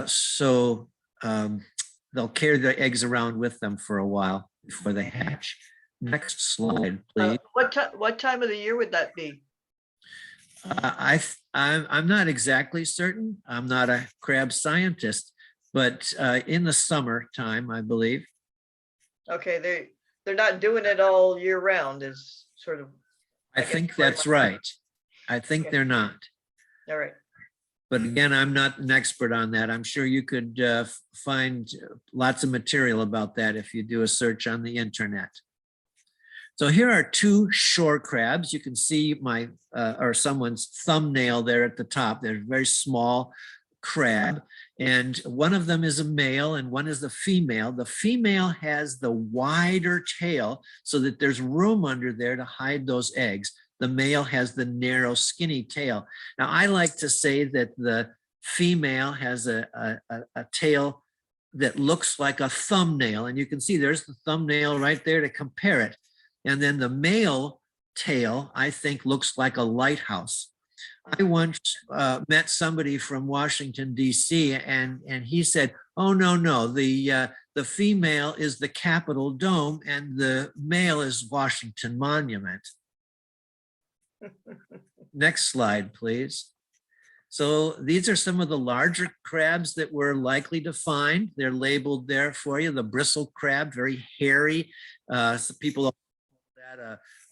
So they'll carry their eggs around with them for a while before they hatch. Next slide, please. What time of the year would that be? I'm not exactly certain. I'm not a crab scientist, but in the summertime, I believe. Okay, they're not doing it all year round, is sort of. I think that's right. I think they're not. All right. But again, I'm not an expert on that. I'm sure you could find lots of material about that if you do a search on the internet. So here are two shore crabs. You can see my or someone's thumbnail there at the top. They're a very small crab, and one of them is a male and one is a female. The female has the wider tail so that there's room under there to hide those eggs. The male has the narrow, skinny tail. Now, I like to say that the female has a tail that looks like a thumbnail, and you can see there's the thumbnail right there to compare it. And then the male tail, I think, looks like a lighthouse. I once met somebody from Washington, D.C., and he said, oh, no, the female is the Capitol Dome and the male is Washington Monument. Next slide, please. So these are some of the larger crabs that we're likely to find. They're labeled there for you. The bristle crab, very hairy. Some people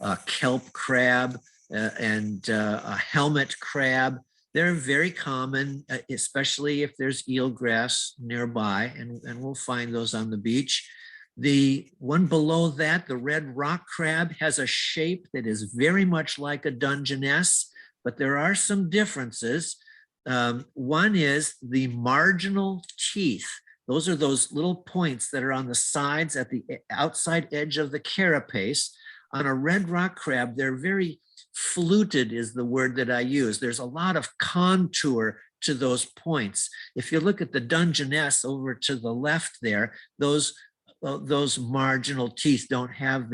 a kelp crab and a helmet crab. They're very common, especially if there's eelgrass nearby, and we'll find those on the beach. The one below that, the red rock crab, has a shape that is very much like a Dungeness, but there are some differences. One is the marginal teeth. Those are those little points that are on the sides at the outside edge of the carapace. On a red rock crab, they're very fluted is the word that I use. There's a lot of contour to those points. If you look at the Dungeness over to the left there, those marginal teeth don't have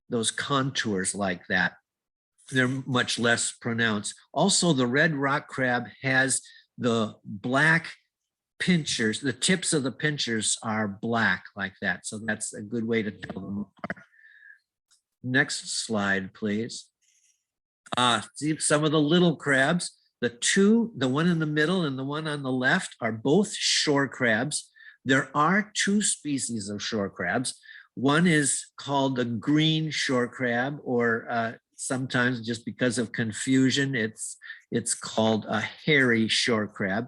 those contours like that. They're much less pronounced. Also, the red rock crab has the black pinchers. The tips of the pinchers are black like that. So that's a good way to tell them apart. Next slide, please. See some of the little crabs. The one in the middle and the one on the left are both shore crabs. There are two species of shore crabs. One is called the green shore crab, or sometimes just because of confusion, it's called a hairy shore crab.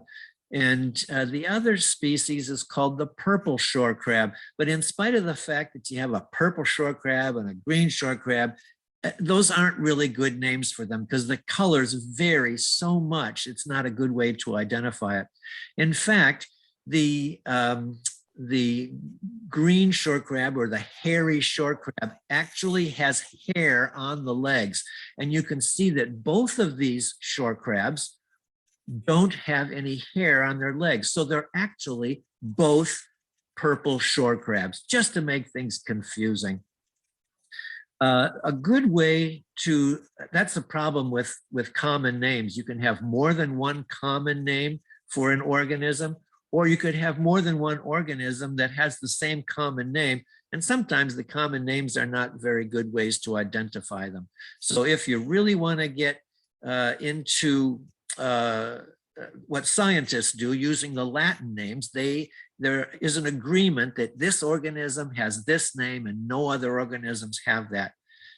And the other species is called the purple shore crab. But in spite of the fact that you have a purple shore crab and a green shore crab, those aren't really good names for them because the colors vary so much. It's not a good way to identify it. In fact, the green shore crab, or the hairy shore crab, actually has hair on the legs. And you can see that both of these shore crabs don't have any hair on their legs. So they're actually both purple shore crabs, just to make things confusing. A good way to, that's the problem with common names. You can have more than one common name for an organism, or you could have more than one organism that has the same common name. And sometimes the common names are not very good ways to identify them. So if you really want to get into what scientists do using the Latin names, there is an agreement that this organism has this name and no other organisms have that.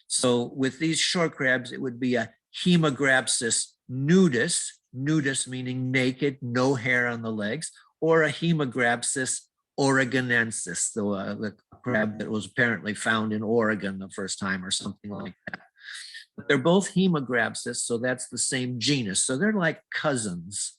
So with these shore crabs, it would be a Hemograpsis nudus, nudus meaning naked, no hair on the legs, or a Hemograpsis oregonensis, the crab that was apparently found in Oregon the first time or something like that. But they're both Hemograpsis, so that's the same genus. So they're like cousins.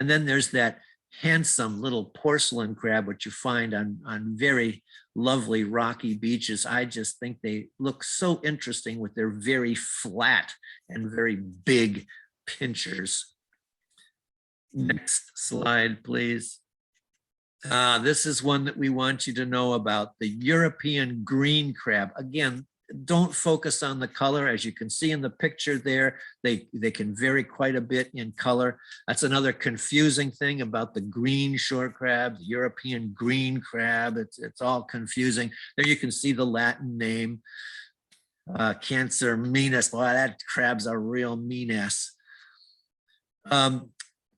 And then there's that handsome little porcelain crab, which you find on very lovely rocky beaches. I just think they look so interesting with their very flat and very big pinchers. Next slide, please. This is one that we want you to know about, the European green crab. Again, don't focus on the color. As you can see in the picture there, they can vary quite a bit in color. That's another confusing thing about the green shore crab, the European green crab. It's all confusing. There you can see the Latin name, Cancer meanus. Boy, that crab's a real mean-ass.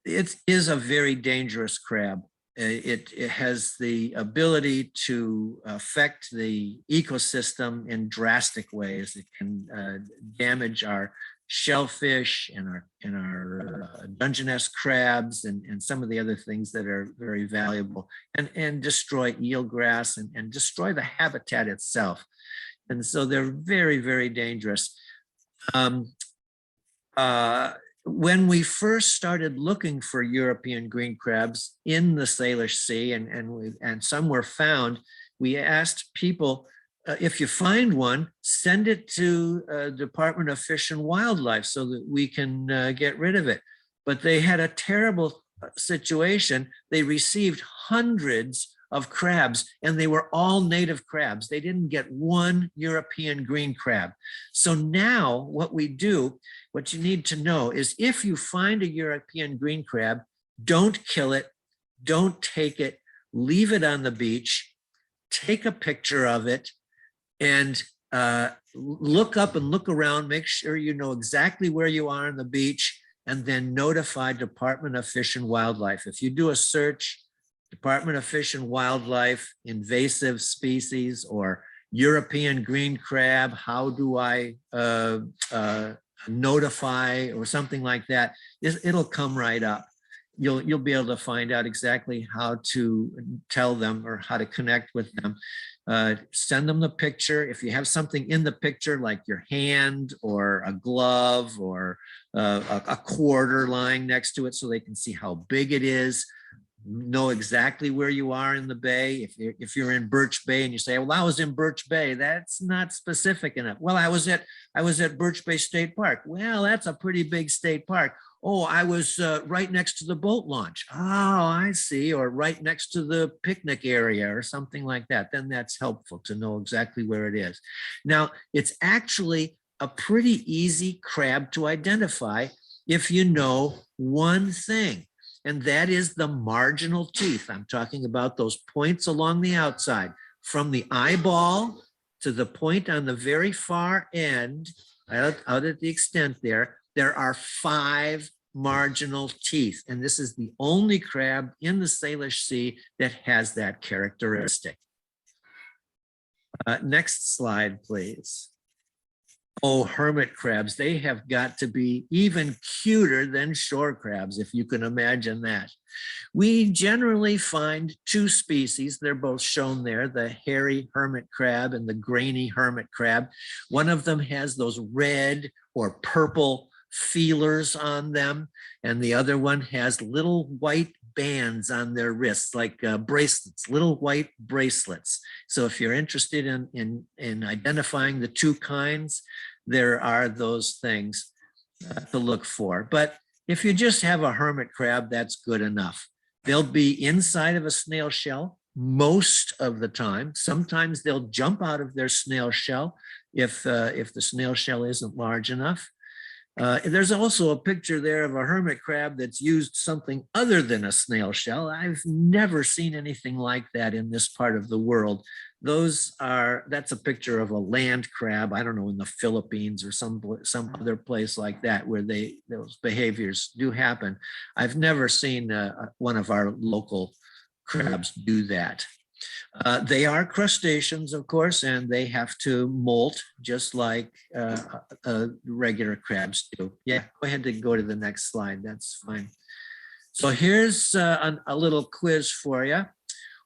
It is a very dangerous crab. It has the ability to affect the ecosystem in drastic ways. It can damage our shellfish and our Dungeness crabs and some of the other things that are very valuable, and destroy eelgrass and destroy the habitat itself. And so they're very, very dangerous. When we first started looking for European green crabs in the Salish Sea, and some were found, we asked people, if you find one, send it to Department of Fish and Wildlife so that we can get rid of it. But they had a terrible situation. They received hundreds of crabs, and they were all native crabs. They didn't get one European green crab. So now what we do, what you need to know is, if you find a European green crab, don't kill it, don't take it, leave it on the beach, take a picture of it, and look up and look around, make sure you know exactly where you are on the beach, and then notify Department of Fish and Wildlife. If you do a search, Department of Fish and Wildlife, invasive species, or European green crab, how do I notify, or something like that, it'll come right up. You'll be able to find out exactly how to tell them or how to connect with them. Send them the picture. If you have something in the picture, like your hand or a glove or a quarter lying next to it, so they can see how big it is, know exactly where you are in the bay. If you're in Birch Bay and you say, well, I was in Birch Bay, that's not specific enough. Well, I was at Birch Bay State Park. Well, that's a pretty big state park. Oh, I was right next to the boat launch. Oh, I see. Or right next to the picnic area or something like that. Then that's helpful to know exactly where it is. Now, it's actually a pretty easy crab to identify if you know one thing. And that is the marginal teeth. I'm talking about those points along the outside, from the eyeball to the point on the very far end, out at the extent there are 5 marginal teeth. And this is the only crab in the Salish Sea that has that characteristic. Next slide, please. Oh, hermit crabs, they have got to be even cuter than shore crabs, if you can imagine that. We generally find 2 species. They're both shown there, the hairy hermit crab and the grainy hermit crab. One of them has those red or purple feelers on them, and the other one has little white bands on their wrists, like bracelets, little white bracelets. So if you're interested in identifying the 2 kinds, there are those things to look for. But if you just have a hermit crab, that's good enough. They'll be inside of a snail shell most of the time. Sometimes they'll jump out of their snail shell if the snail shell isn't large enough. There's also a picture there of a hermit crab that's used something other than a snail shell. I've never seen anything like that in this part of the world. That's a picture of a land crab, I don't know, in the Philippines or some other place like that where those behaviors do happen. I've never seen one of our local crabs do that. They are crustaceans, of course, and they have to molt just like regular crabs do. Yeah, go ahead and go to the next slide. That's fine. So here's a little quiz for you.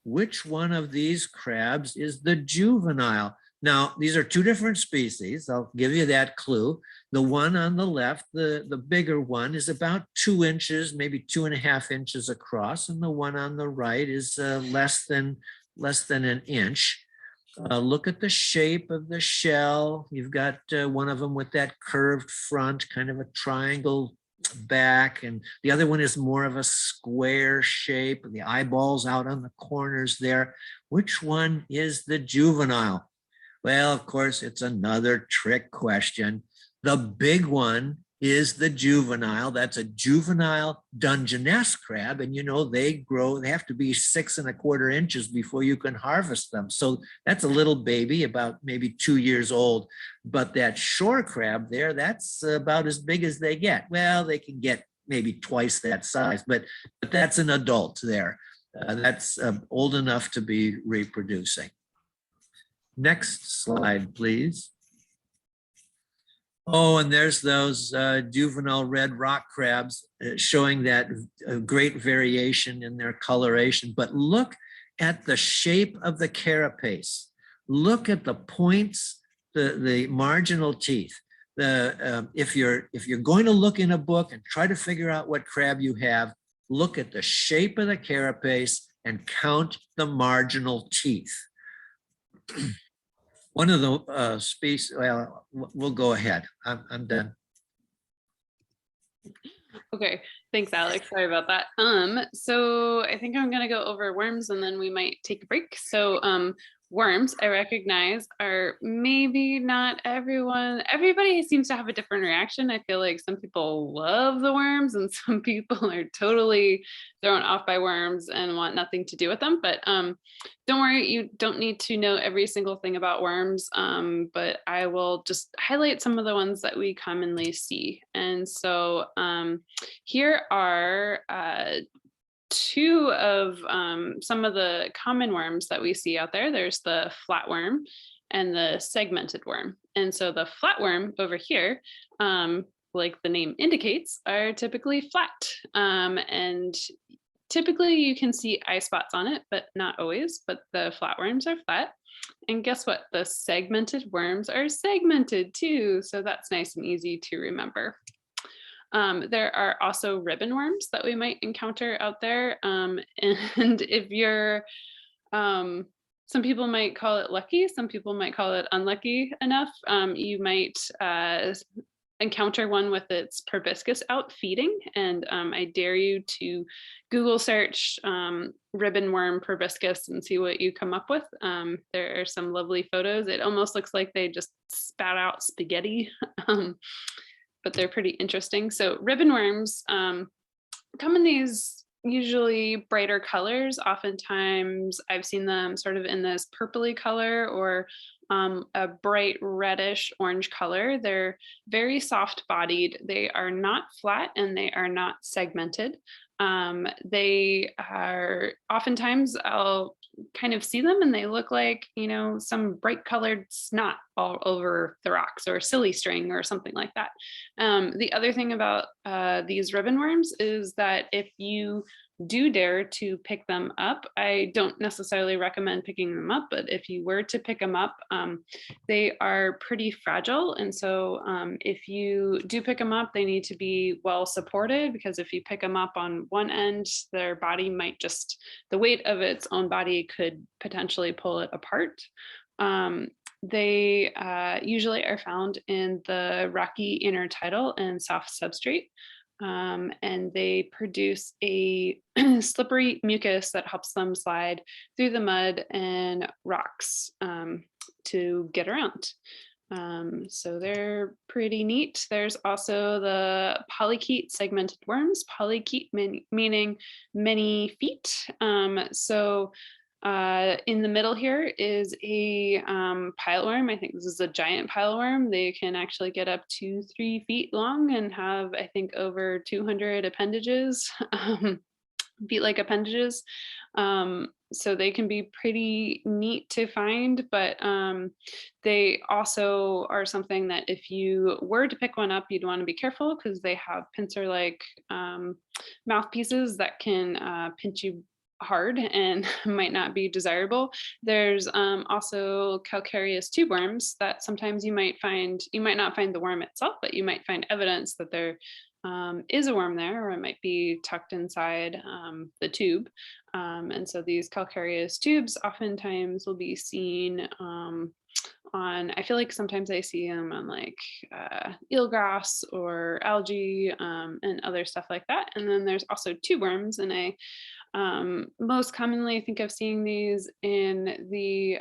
Which one of these crabs is the juvenile? Now, these are two different species. I'll give you that clue. The one on the left, the bigger one, is about 2 inches, maybe 2.5 inches across, and the one on the right is less than an inch. Look at the shape of the shell. You've got one of them with that curved front, kind of a triangle back, and the other one is more of a square shape, the eyeballs out on the corners there. Which one is the juvenile? Well, of course, it's another trick question. The big one is the juvenile. That's a juvenile Dungeness crab. And you know, they have to be 6.25 inches before you can harvest them. So that's a little baby, about maybe 2 years old. But that shore crab there, that's about as big as they get. Well, they can get maybe twice that size, but that's an adult there. That's old enough to be reproducing. Next slide, please. Oh, and there's those juvenile red rock crabs showing that great variation in their coloration. But look at the shape of the carapace. Look at the points, the marginal teeth. If you're going to look in a book and try to figure out what crab you have, look at the shape of the carapace and count the marginal teeth. One of the species, well, we'll go ahead. I'm done. Okay, thanks, Alex. Sorry about that. So I think I'm gonna go over worms and then we might take a break. So worms, I recognize, are maybe not everyone. Everybody seems to have a different reaction. I feel like some people love the worms and some people are totally thrown off by worms and want nothing to do with them. But don't worry, you don't need to know every single thing about worms, but I will just highlight some of the ones that we commonly see. And so here are two of some of the common worms that we see out there. There's the flatworm and the segmented worm. And so the flatworm over here, like the name indicates, are typically flat. And typically you can see eye spots on it, but not always, but the flatworms are flat. And guess what? The segmented worms are segmented too. So that's nice and easy to remember. There are also ribbon worms that we might encounter out there. And if you're, some people might call it lucky, some people might call it unlucky enough. You might encounter one with its proboscis out feeding. And I dare you to Google search ribbon worm proboscis and see what you come up with. There are some lovely photos. It almost looks like they just spat out spaghetti. But they're pretty interesting. So ribbon worms come in these usually brighter colors. Oftentimes I've seen them sort of in this purpley color or a bright reddish orange color. They're very soft bodied. They are not flat and they are not segmented. They are oftentimes I'll kind of see them and they look like, you know, some bright colored snot all over the rocks or silly string or something like that. The other thing about these ribbon worms is that if you do dare to pick them up, I don't necessarily recommend picking them up, but if you were to pick them up, they are pretty fragile. And so if you do pick them up, they need to be well supported, because if you pick them up on one end, their body might just, the weight of its own body could potentially pull it apart. They usually are found in the rocky intertidal and soft substrate. And they produce a slippery mucus that helps them slide through the mud and rocks to get around. So they're pretty neat. There's also the polychaete segmented worms, polychaete meaning many feet. In the middle here is a pileworm. I think this is a giant pileworm. They can actually get up to 3 feet long and have, I think, over 200 appendages, feet-like appendages. So they can be pretty neat to find, but they also are something that if you were to pick one up, you'd want to be careful because they have pincer-like mouthpieces that can pinch you hard and might not be desirable. There's also calcareous tube worms that sometimes you might not find the worm itself, but you might find evidence that there is a worm there, or it might be tucked inside the tube. And so these calcareous tubes oftentimes will be seen I feel like sometimes I see them on like eelgrass or algae and other stuff like that. And then there's also tube worms, and I most commonly think of seeing these in the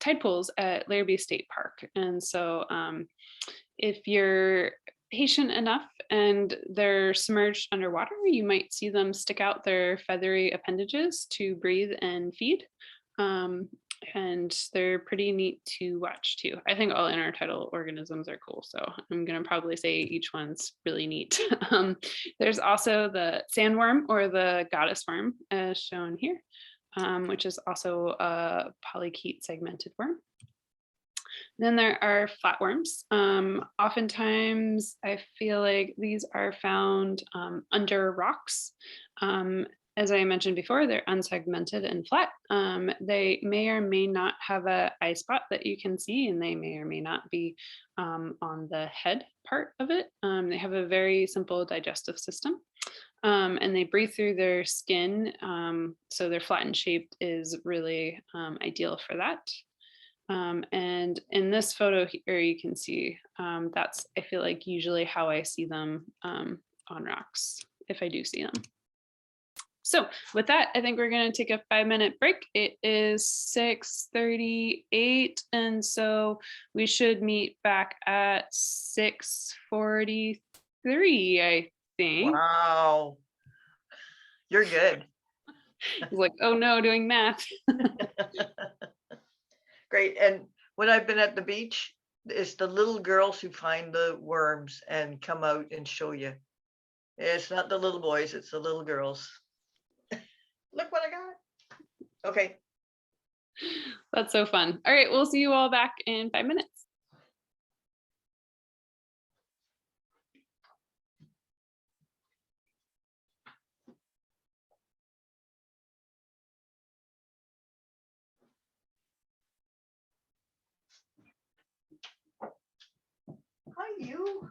tide pools at Larrabee State Park. And so if you're patient enough and they're submerged underwater, you might see them stick out their feathery appendages to breathe and feed. And they're pretty neat to watch too. I think all intertidal organisms are cool, so I'm gonna probably say each one's really neat. There's also the sandworm or the goddess worm as shown here, which is also a polychaete segmented worm. Then there are flatworms. Oftentimes, I feel like these are found under rocks. As I mentioned before, they're unsegmented and flat. They may or may not have an eye spot that you can see, and they may or may not be on the head part of it. They have a very simple digestive system. And they breathe through their skin. So their flattened shape is really ideal for that. And in this photo here, you can see that's, I feel like, usually how I see them on rocks, if I do see them. So with that, I think we're going to take a 5-minute break. It is 6:38, and so we should meet back at 6:43, I think. Wow. You're good. He's like, oh no, doing math. Great. And when I've been at the beach, it's the little girls who find the worms and come out and show you. It's not the little boys, it's the little girls. Look what I got. Okay. That's so fun. All right, we'll see you all back in 5 minutes. Hi, you.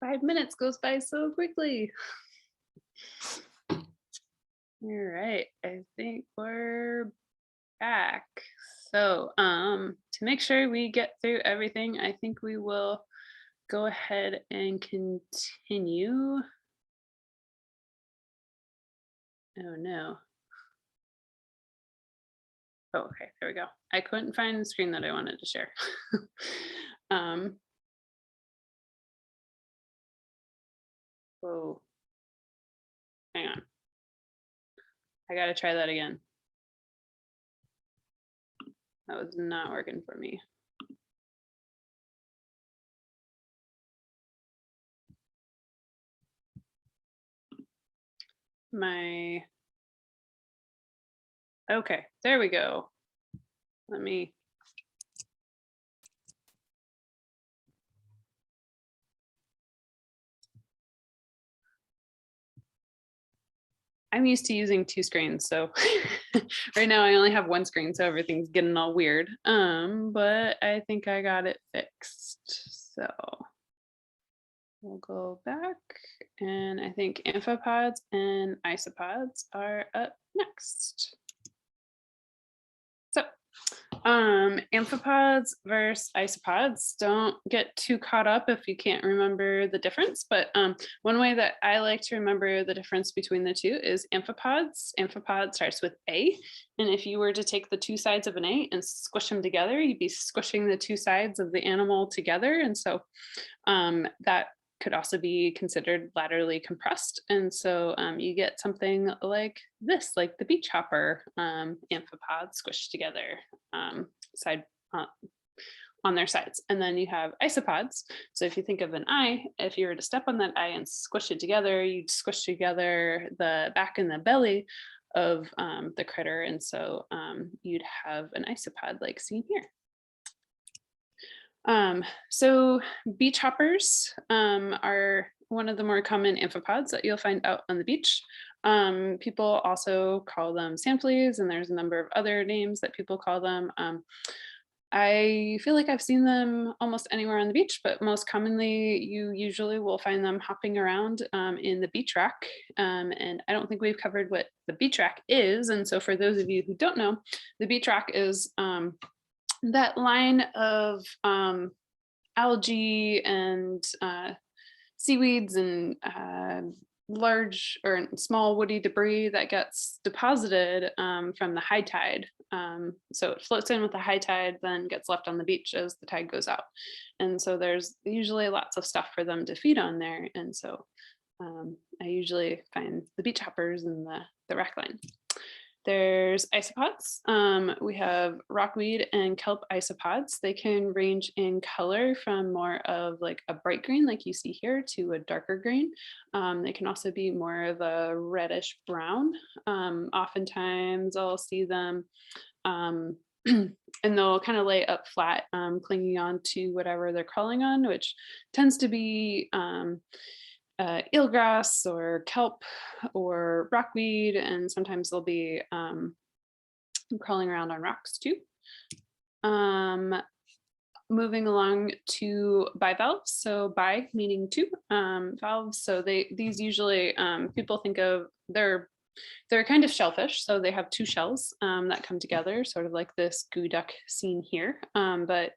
5 minutes goes by so quickly. All right, I think we're back. So to make sure we get through everything, I think we will go ahead and continue. Oh no. Oh, okay, there we go. I couldn't find the screen that I wanted to share. Whoa. Hang on. I gotta try that again. That was not working for me. Okay, there we go. Let me. I'm used to using 2 screens, so right now I only have 1 screen, so everything's getting all weird. But I think I got it fixed. So we'll go back, and I think amphipods and isopods are up next. So amphipods versus isopods, don't get too caught up if you can't remember the difference, but one way that I like to remember the difference between the two is amphipods. Amphipod starts with A, and if you were to take the 2 sides of an A and squish them together, you'd be squishing the 2 sides of the animal together, and so that could also be considered laterally compressed. And so you get something like this, like the beach hopper amphipod squished together side on their sides. And then you have isopods. So if you think of an eye, if you were to step on that eye and squish it together, you'd squish together the back and the belly of the critter. And so you'd have an isopod like seen here. So beach hoppers are one of the more common amphipods that you'll find out on the beach. People also call them sand fleas, and there's a number of other names that people call them. I feel like I've seen them almost anywhere on the beach, but most commonly you usually will find them hopping around in the beach rack. And I don't think we've covered what the beach rack is. And so for those of you who don't know, the beach rack is that line of algae and seaweeds and large or small woody debris that gets deposited from the high tide. So it floats in with the high tide, then gets left on the beach as the tide goes out. And so there's usually lots of stuff for them to feed on there. And so I usually find the beach hoppers in the rack line. There's isopods. We have rockweed and kelp isopods. They can range in color from more of like a bright green, like you see here, to a darker green. They can also be more of a reddish brown. Oftentimes I'll see them and they'll kind of lay up flat, clinging on to whatever they're crawling on, which tends to be eelgrass or kelp or rockweed, and sometimes they'll be crawling around on rocks too. Moving along to bivalves, so bi meaning 2 valves. So these usually people think of they're kind of shellfish, so they have 2 shells that come together, sort of like this gooey duck seen here. But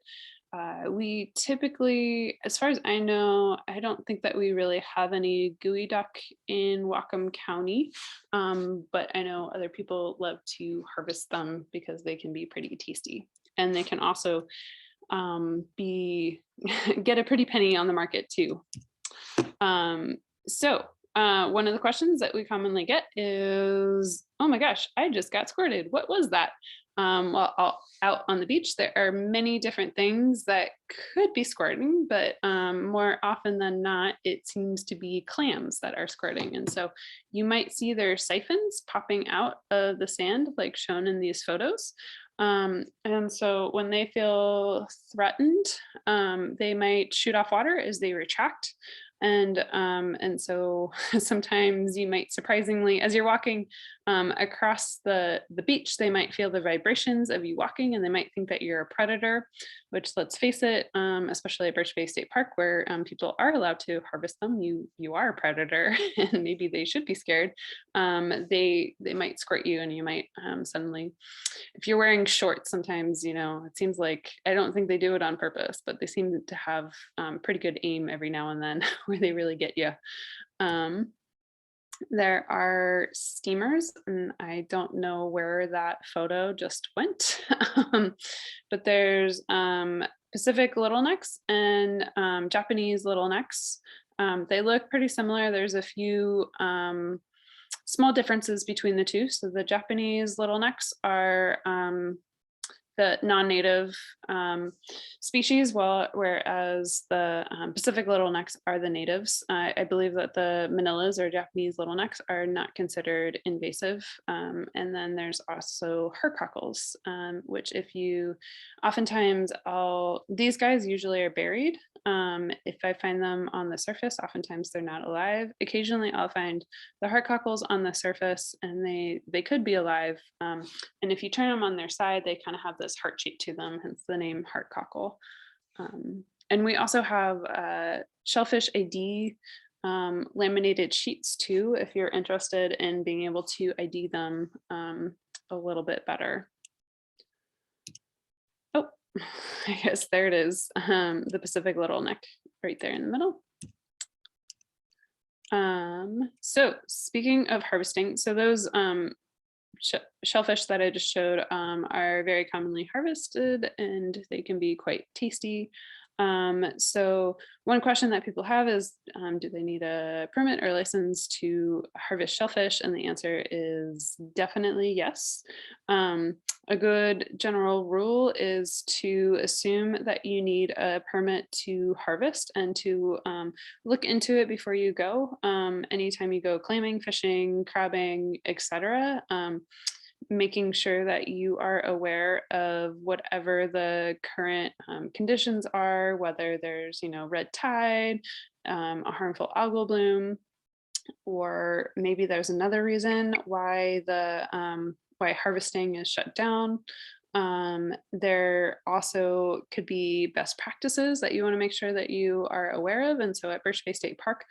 we typically, as far as I know, I don't think that we really have any gooey duck in Whatcom County, but I know other people love to harvest them because they can be pretty tasty, and they can also get a pretty penny on the market too. So one of the questions that we commonly get is, oh my gosh, I just got squirted. What was that? Well, out on the beach, there are many different things that could be squirting, but more often than not, it seems to be clams that are squirting. And so you might see their siphons popping out of the sand, like shown in these photos. And so when they feel threatened, they might shoot off water as they retract. And so sometimes you might surprisingly, as you're walking across the beach, they might feel the vibrations of you walking and they might think that you're a predator, which, let's face it, especially at Birch Bay State Park, where people are allowed to harvest them, you are a predator and maybe they should be scared. They might squirt you and you might suddenly, if you're wearing shorts, sometimes, it seems like, I don't think they do it on purpose, but they seem to have pretty good aim every now and then where they really get you. There are steamers, and I don't know where that photo just went, but there's Pacific little necks and Japanese little necks. They look pretty similar. There's a few small differences between the two. So the Japanese little necks are the non-native species, whereas the Pacific little necks are the natives. I believe that the Manillas or Japanese little necks are not considered invasive. And then there's also hercockles, which oftentimes these guys usually are buried. If I find them on the surface, oftentimes they're not alive. Occasionally I'll find the hercockles on the surface and they could be alive. And if you turn them on their side, they kind of have this heart shape to them, hence the name heart cockle. And we also have shellfish ID laminated sheets too, if you're interested in being able to ID them a little bit better. Oh, I guess there it is, the Pacific little neck right there in the middle. So speaking of harvesting, so those shellfish that I just showed are very commonly harvested and they can be quite tasty. So one question that people have is, do they need a permit or license to harvest shellfish? And the answer is definitely yes. A good general rule is to assume that you need a permit to harvest and to look into it before you go. Anytime you go clamming, fishing, crabbing, etc., making sure that you are aware of whatever the current conditions are, whether there's, red tide, a harmful algal bloom, or maybe there's another reason why why harvesting is shut down. There also could be best practices that you want to make sure that you are aware of. And so at Birch Bay State Park,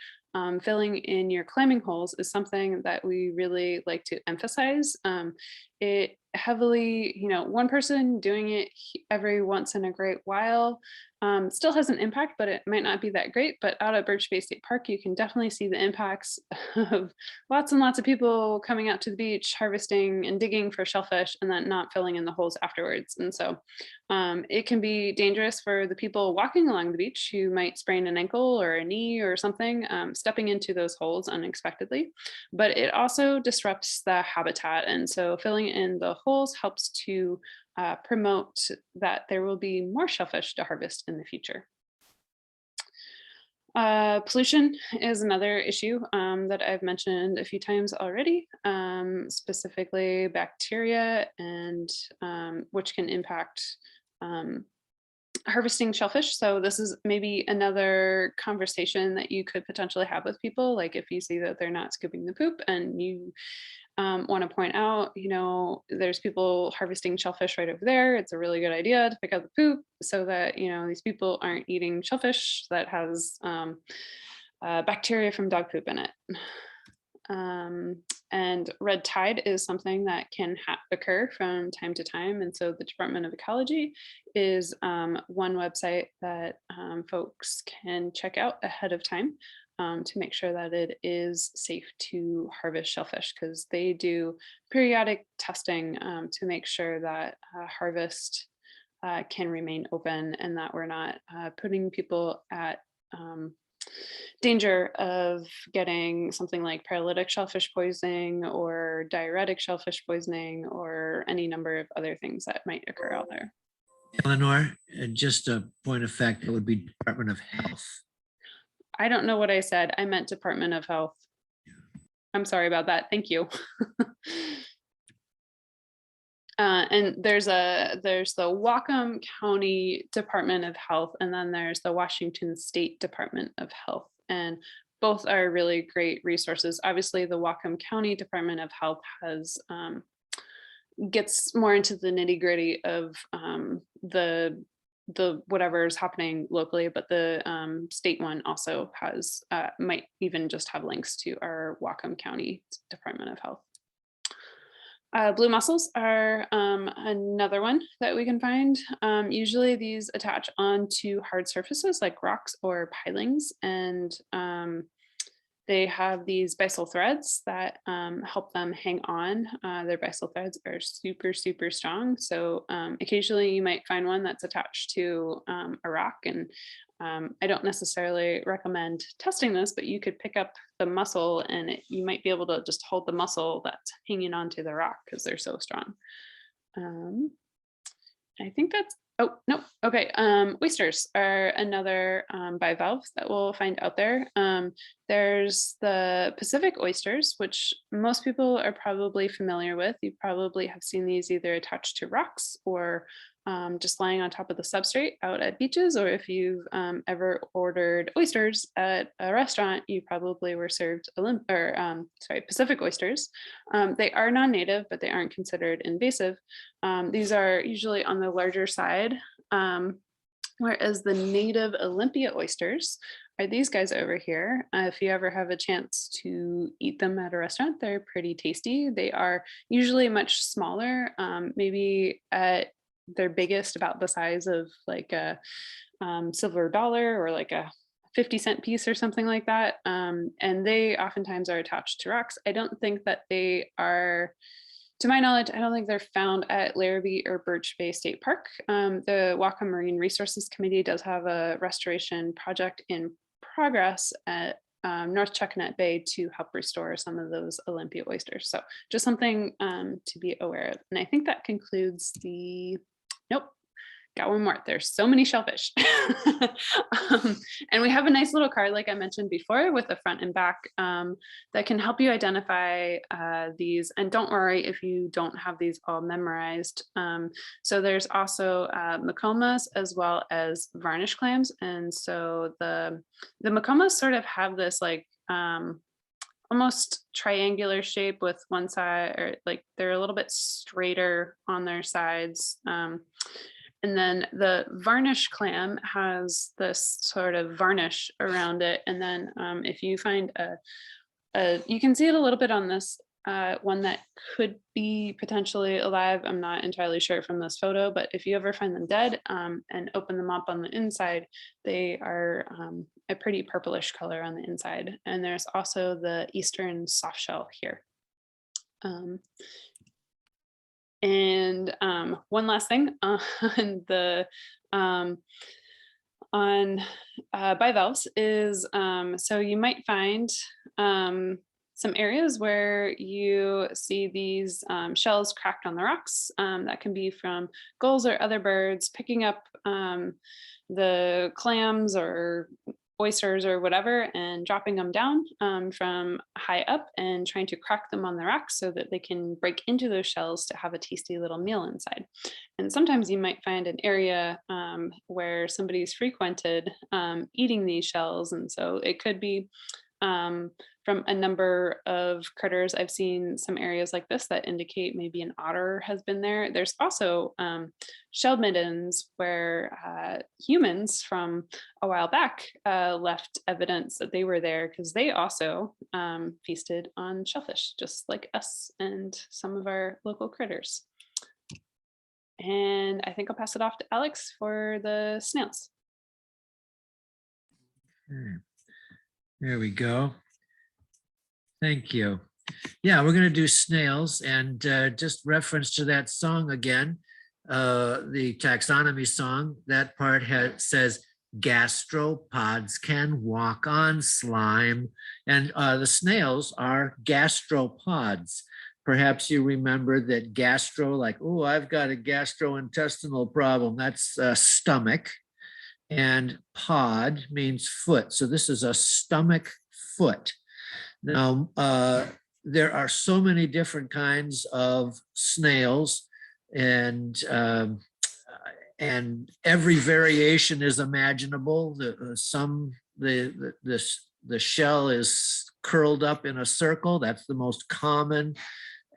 filling in your clamming holes is something that we really like to emphasize. It heavily, one person doing it every once in a great while still has an impact, but it might not be that great. But out at Birch Bay State Park, you can definitely see the impacts of lots and lots of people coming out to the beach, harvesting and digging for shellfish, and then not filling in the holes afterwards. And so it can be dangerous for the people walking along the beach who might sprain an ankle or a knee or something, stepping into those holes unexpectedly. But it also disrupts the habitat. And so filling in the holes helps to promote that there will be more shellfish to harvest in the future. Pollution is another issue that I've mentioned a few times already, specifically bacteria, and which can impact harvesting shellfish. So this is maybe another conversation that you could potentially have with people. Like if you see that they're not scooping the poop and you want to point out, there's people harvesting shellfish right over there. It's a really good idea to pick up the poop so that, these people aren't eating shellfish that has bacteria from dog poop in it. And red tide is something that can occur from time to time. And so the Department of Ecology is one website that folks can check out ahead of time to make sure that it is safe to harvest shellfish, because they do periodic testing to make sure that harvest can remain open and that we're not putting people at danger of getting something like paralytic shellfish poisoning or diuretic shellfish poisoning or any number of other things that might occur out there. Eleanor, just a point of fact, it would be Department of Health. I don't know what I said. I meant Department of Health. I'm sorry about that. Thank you. And there's the Whatcom County Department of Health, and then there's the Washington State Department of Health. and both are really great resources. Obviously, the Whatcom County Department of Health has gets more into the nitty gritty of the whatever is happening locally, but the state one also has might even just have links to our Whatcom County Department of Health. Blue mussels are another one that we can find. Usually these attach onto hard surfaces like rocks or pilings, and they have these byssal threads that help them hang on. Their byssal threads are super, super strong. So occasionally you might find one that's attached to a rock, and I don't necessarily recommend testing this, but you could pick up the mussel and you might be able to just hold the mussel that's hanging onto the rock because they're so strong. I think that's, oh, no, okay. Oysters are another bivalve that we'll find out there. There's the Pacific oysters, which most people are probably familiar with. You probably have seen these either attached to rocks or just lying on top of the substrate out at beaches, or if you've ever ordered oysters at a restaurant, you probably were served Pacific oysters. They are non-native, but they aren't considered invasive. These are usually on the larger side, whereas the native Olympia oysters are these guys over here. If you ever have a chance to eat them at a restaurant, they're pretty tasty. They are usually much smaller, maybe at their biggest about the size of like a silver dollar or like a 50-cent piece or something like that. And they oftentimes are attached to rocks. I don't think that they are, to my knowledge, I don't think they're found at Larrabee or Birch Bay State Park. The Whatcom Marine Resources Committee does have a restoration project in progress at North Chuckanut Bay to help restore some of those Olympia oysters. So just something to be aware of. And I think that concludes the, nope, got one more. There's so many shellfish. And we have a nice little card, like I mentioned before, with the front and back that can help you identify these. And don't worry if you don't have these all memorized. So there's also macomas as well as varnish clams. And so the macomas sort of have this like almost triangular shape with one side, or like they're a little bit straighter on their sides. And then the varnish clam has this sort of varnish around it. And then if you find you can see it a little bit on this one that could be potentially alive. I'm not entirely sure from this photo, but if you ever find them dead and open them up on the inside, they are a pretty purplish color on the inside. And there's also the eastern softshell here. And one last thing on the bivalves is, so you might find some areas where you see these shells cracked on the rocks. That can be from gulls or other birds picking up the clams or oysters or whatever and dropping them down from high up and trying to crack them on the rocks so that they can break into those shells to have a tasty little meal inside. And sometimes you might find an area where somebody's frequented eating these shells. And so it could be from a number of critters. I've seen some areas like this that indicate maybe an otter has been there. There's also shell middens where humans from a while back left evidence that they were there because they also feasted on shellfish, just like us and some of our local critters. And I think I'll pass it off to Alex for the snails. There we go. Thank you. Yeah, we're going to do snails, and just reference to that song again, the taxonomy song. That part says gastropods can walk on slime, and the snails are gastropods. Perhaps you remember that gastro, like, oh, I've got a gastrointestinal problem. That's stomach, and pod means foot. So this is a stomach foot. Now, there are so many different kinds of snails, and every variation is imaginable. The the shell is curled up in a circle. That's the most common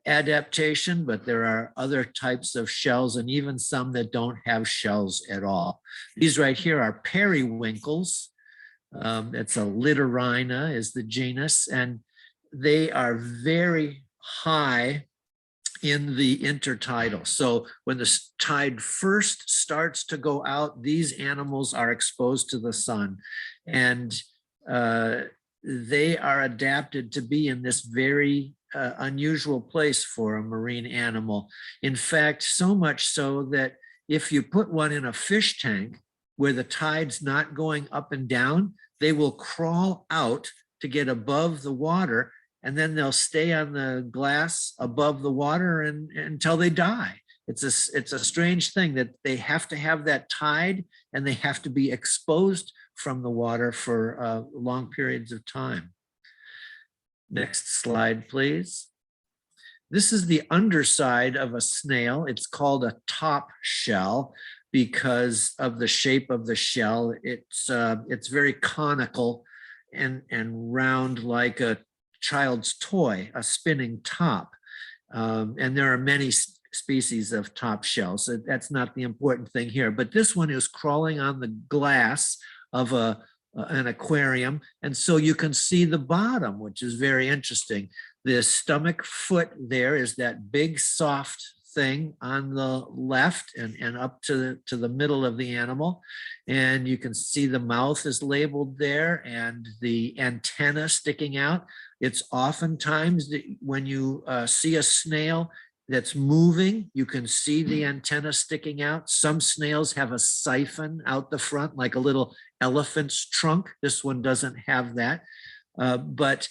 adaptation, but there are other types of shells and even some that don't have shells at all. These right here are periwinkles. It's a Littorina is the genus, and they are very high in the intertidal. So when the tide first starts to go out, these animals are exposed to the sun, and they are adapted to be in this very unusual place for a marine animal. In fact, so much so that if you put one in a fish tank where the tide's not going up and down, they will crawl out to get above the water, and then they'll stay on the glass above the water until they die. It's a strange thing that they have to have that tide, and they have to be exposed from the water for long periods of time. Next slide, please. This is the underside of a snail. It's called a top shell because of the shape of the shell. It's very conical and round like a child's toy, a spinning top. And there are many species of top shells, so that's not the important thing here. But this one is crawling on the glass of an aquarium, and so you can see the bottom, which is very interesting. The stomach foot there is that big soft thing on the left and up to the middle of the animal, and you can see the mouth is labeled there and the antenna sticking out. It's oftentimes when you see a snail that's moving, you can see the antenna sticking out. Some snails have a siphon out the front, like a little elephant's trunk. This one doesn't have that, but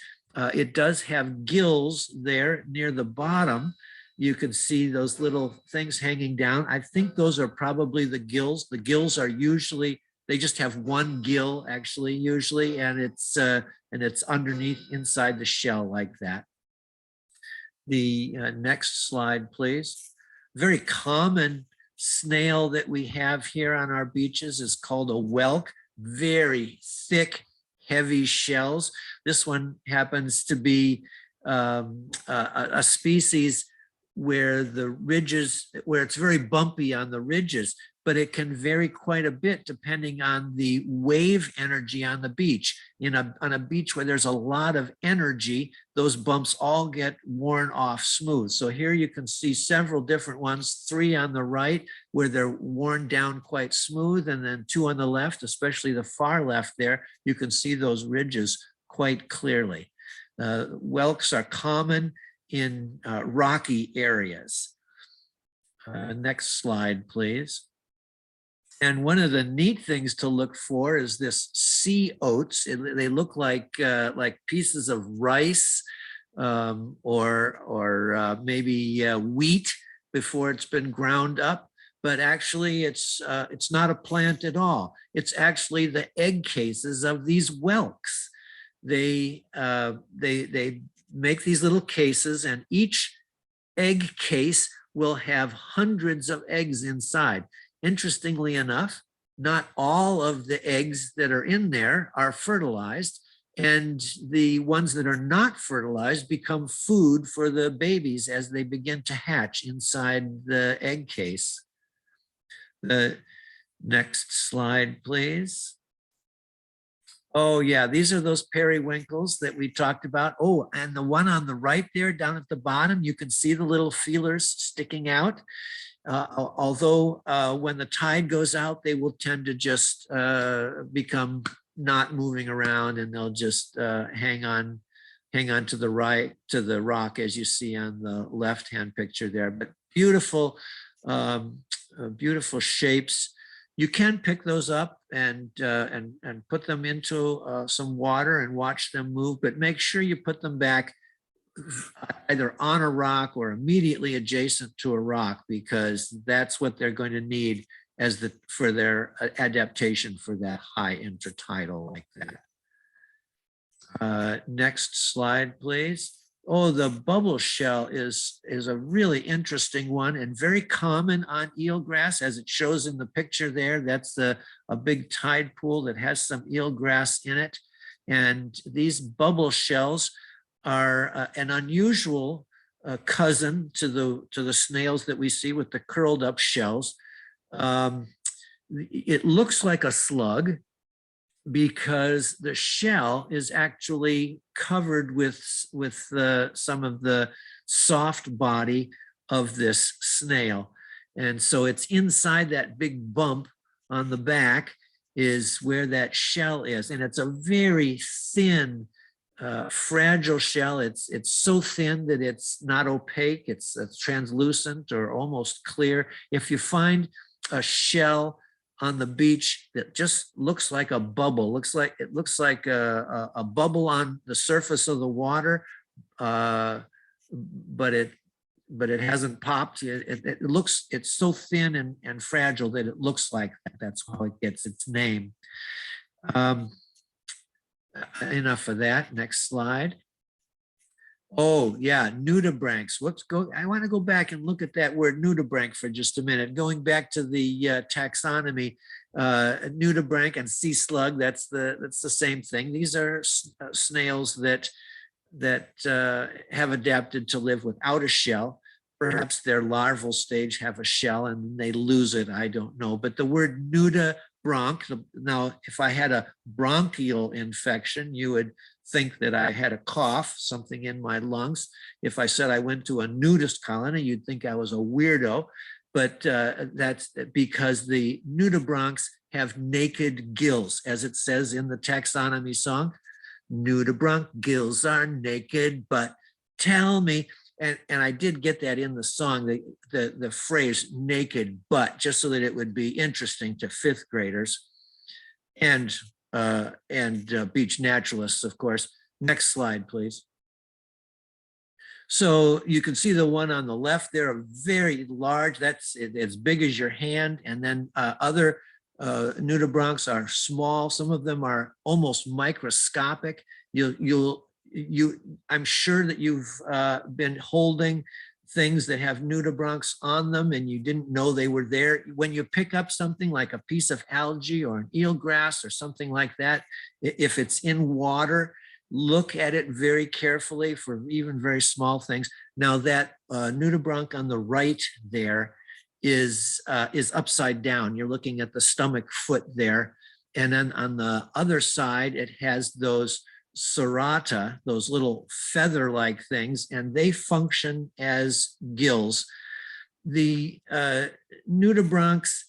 it does have gills there near the bottom. You can see those little things hanging down. I think those are probably the gills. The gills are usually, they just have one gill actually, usually, and it's underneath inside the shell like that. The next slide, please. Very common snail that we have here on our beaches is called a whelk. Very thick, heavy shells. This one happens to be a species where the ridges, where it's very bumpy on the ridges, but it can vary quite a bit depending on the wave energy on the beach. On a beach where there's a lot of energy, those bumps all get worn off smooth. So here you can see several different ones, 3 on the right where they're worn down quite smooth, and then 2 on the left, especially the far left there, you can see those ridges quite clearly. Whelks are common in rocky areas. Next slide, please. And one of the neat things to look for is this sea oats. They look like pieces of rice or maybe wheat before it's been ground up. But actually, it's not a plant at all. It's actually the egg cases of these whelks. They make these little cases, and each egg case will have hundreds of eggs inside. Interestingly enough, not all of the eggs that are in there are fertilized, and the ones that are not fertilized become food for the babies as they begin to hatch inside the egg case. The next slide, please. Oh yeah, these are those periwinkles that we talked about. Oh, and the one on the right there down at the bottom, you can see the little feelers sticking out. Although when the tide goes out, they will tend to just become not moving around, and they'll just hang on to the right, to the rock, as you see on the left-hand picture there. But beautiful, beautiful shapes. You can pick those up and put them into some water and watch them move, but make sure you put them back either on a rock or immediately adjacent to a rock, because that's what they're going to need for their adaptation for that high intertidal like that. Next slide, please. Oh, the bubble shell is a really interesting one and very common on eelgrass, as it shows in the picture there. That's a big tide pool that has some eelgrass in it. And these bubble shells are an unusual cousin to the snails that we see with the curled up shells. It looks like a slug because the shell is actually covered with some of the soft body of this snail. And so it's inside that big bump on the back is where that shell is. And it's a very thin, fragile shell. It's so thin that it's not opaque. It's translucent or almost clear. If you find a shell on the beach that just looks like a bubble, it looks like a bubble on the surface of the water, but it hasn't popped. It's so thin and fragile that it looks like that. That's how it gets its name. Enough of that. Next slide. Oh yeah, nudibranchs. I want to go back and look at that word nudibranch for just a minute. Going back to the taxonomy, nudibranch and sea slug. That's the same thing. These are snails that have adapted to live without a shell. Perhaps their larval stage have a shell and they lose it. I don't know. But the word nudibranch. Now, if I had a bronchial infection, you would think that I had a cough, something in my lungs. If I said I went to a nudist colony, you'd think I was a weirdo. But that's because the nudibranchs have naked gills, as it says in the taxonomy song. Nudibranch gills are naked, but tell me, and I did get that in the song, the phrase naked but, just so that it would be interesting to fifth graders and beach naturalists, of course. Next slide, please. So you can see the one on the left, they're very large. That's as big as your hand. And then other nudibranchs are small. Some of them are almost microscopic. I'm sure that you've been holding things that have nudibranchs on them and you didn't know they were there. When you pick up something like a piece of algae or an eelgrass or something like that, if it's in water, look at it very carefully for even very small things. Now that nudibranch on the right there is upside down. You're looking at the stomach foot there. And then on the other side, it has those serrata, those little feather-like things, and they function as gills. The nudibranchs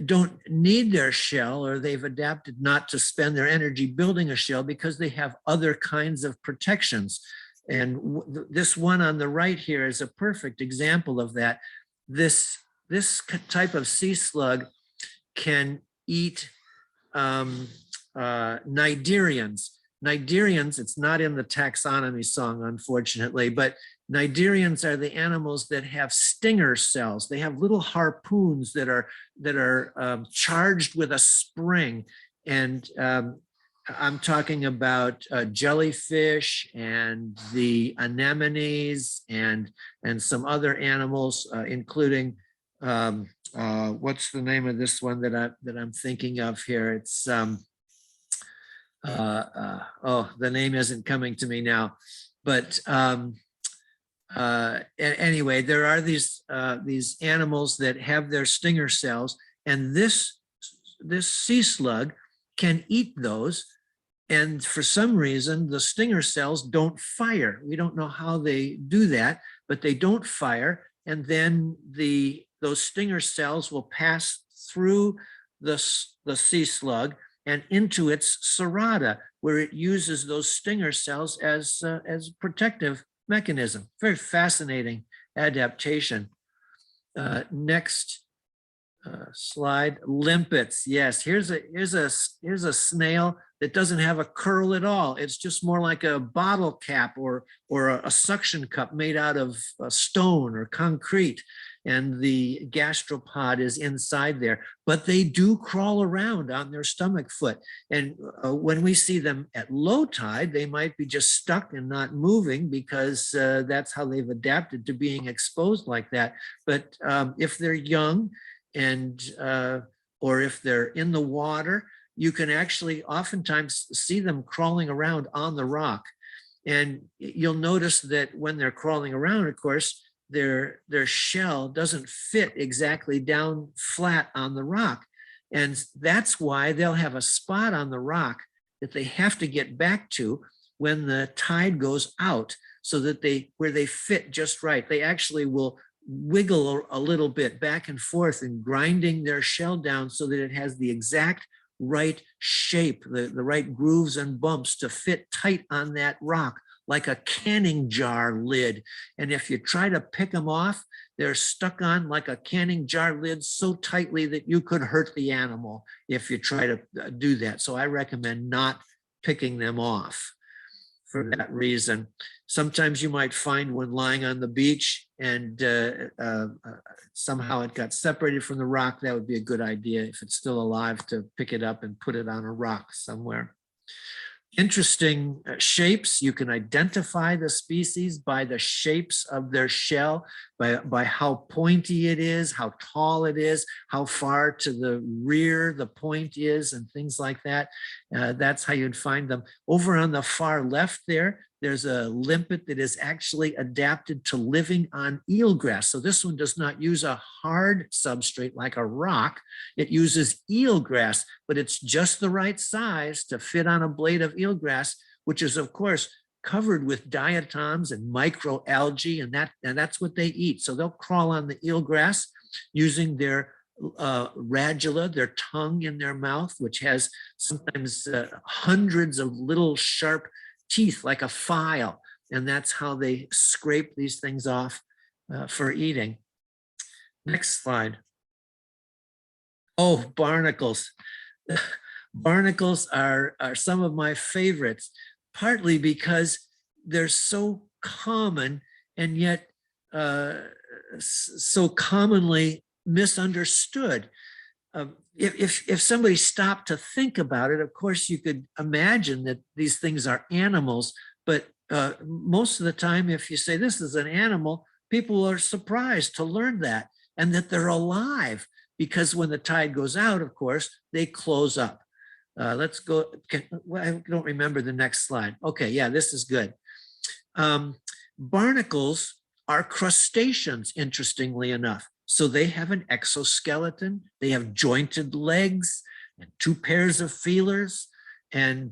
don't need their shell, or they've adapted not to spend their energy building a shell because they have other kinds of protections. And this one on the right here is a perfect example of that. This type of sea slug can eat cnidarians. Cnidarians, it's not in the taxonomy song, unfortunately, but cnidarians are the animals that have stinger cells. They have little harpoons that are charged with a spring. And I'm talking about jellyfish and the anemones and some other animals, including what's the name of this one that I'm thinking of here? It's the name isn't coming to me now, but anyway, there are these animals that have their stinger cells, and this sea slug can eat those. And for some reason, the stinger cells don't fire. We don't know how they do that, but they don't fire. And then those stinger cells will pass through the sea slug and into its serrata, where it uses those stinger cells as a protective mechanism. Very fascinating adaptation. Next slide, limpets. Yes, here's a snail that doesn't have a curl at all. It's just more like a bottle cap or a suction cup made out of stone or concrete. And the gastropod is inside there, but they do crawl around on their stomach foot. And when we see them at low tide, they might be just stuck and not moving because that's how they've adapted to being exposed like that. But if they're young and or if they're in the water, you can actually oftentimes see them crawling around on the rock. And you'll notice that when they're crawling around, of course, their shell doesn't fit exactly down flat on the rock. And that's why they'll have a spot on the rock that they have to get back to when the tide goes out, so that where they fit just right. They actually will wiggle a little bit back and forth and grinding their shell down so that it has the exact right shape, the right grooves and bumps to fit tight on that rock, like a canning jar lid. And if you try to pick them off, they're stuck on like a canning jar lid so tightly that you could hurt the animal if you try to do that. So I recommend not picking them off for that reason. Sometimes you might find one lying on the beach and somehow it got separated from the rock. That would be a good idea, if it's still alive, to pick it up and put it on a rock somewhere. Interesting shapes. You can identify the species by the shapes of their shell, by how pointy it is, how tall it is, how far to the rear the point is, and things like that. That's how you'd find them. Over on the far left there's a limpet that is actually adapted to living on eelgrass. So this one does not use a hard substrate like a rock. It uses eelgrass, but it's just the right size to fit on a blade of eelgrass, which is of course covered with diatoms and microalgae, and that's what they eat. So they'll crawl on the eelgrass using their radula, their tongue in their mouth, which has sometimes hundreds of little sharp teeth like a file, and that's how they scrape these things off for eating. Next slide. Oh, barnacles. Barnacles are some of my favorites, partly because they're so common and yet so commonly misunderstood. If somebody stopped to think about it, of course, you could imagine that these things are animals, but most of the time, if you say this is an animal, people are surprised to learn that, and that they're alive, because when the tide goes out, of course, they close up. Let's go. I don't remember the next slide. Okay, yeah, this is good. Barnacles are crustaceans, interestingly enough. So they have an exoskeleton, they have jointed legs and 2 pairs of feelers, and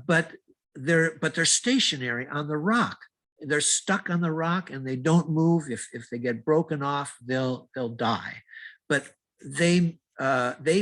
but they're stationary on the rock. They're stuck on the rock and they don't move. If they get broken off, they'll die. But they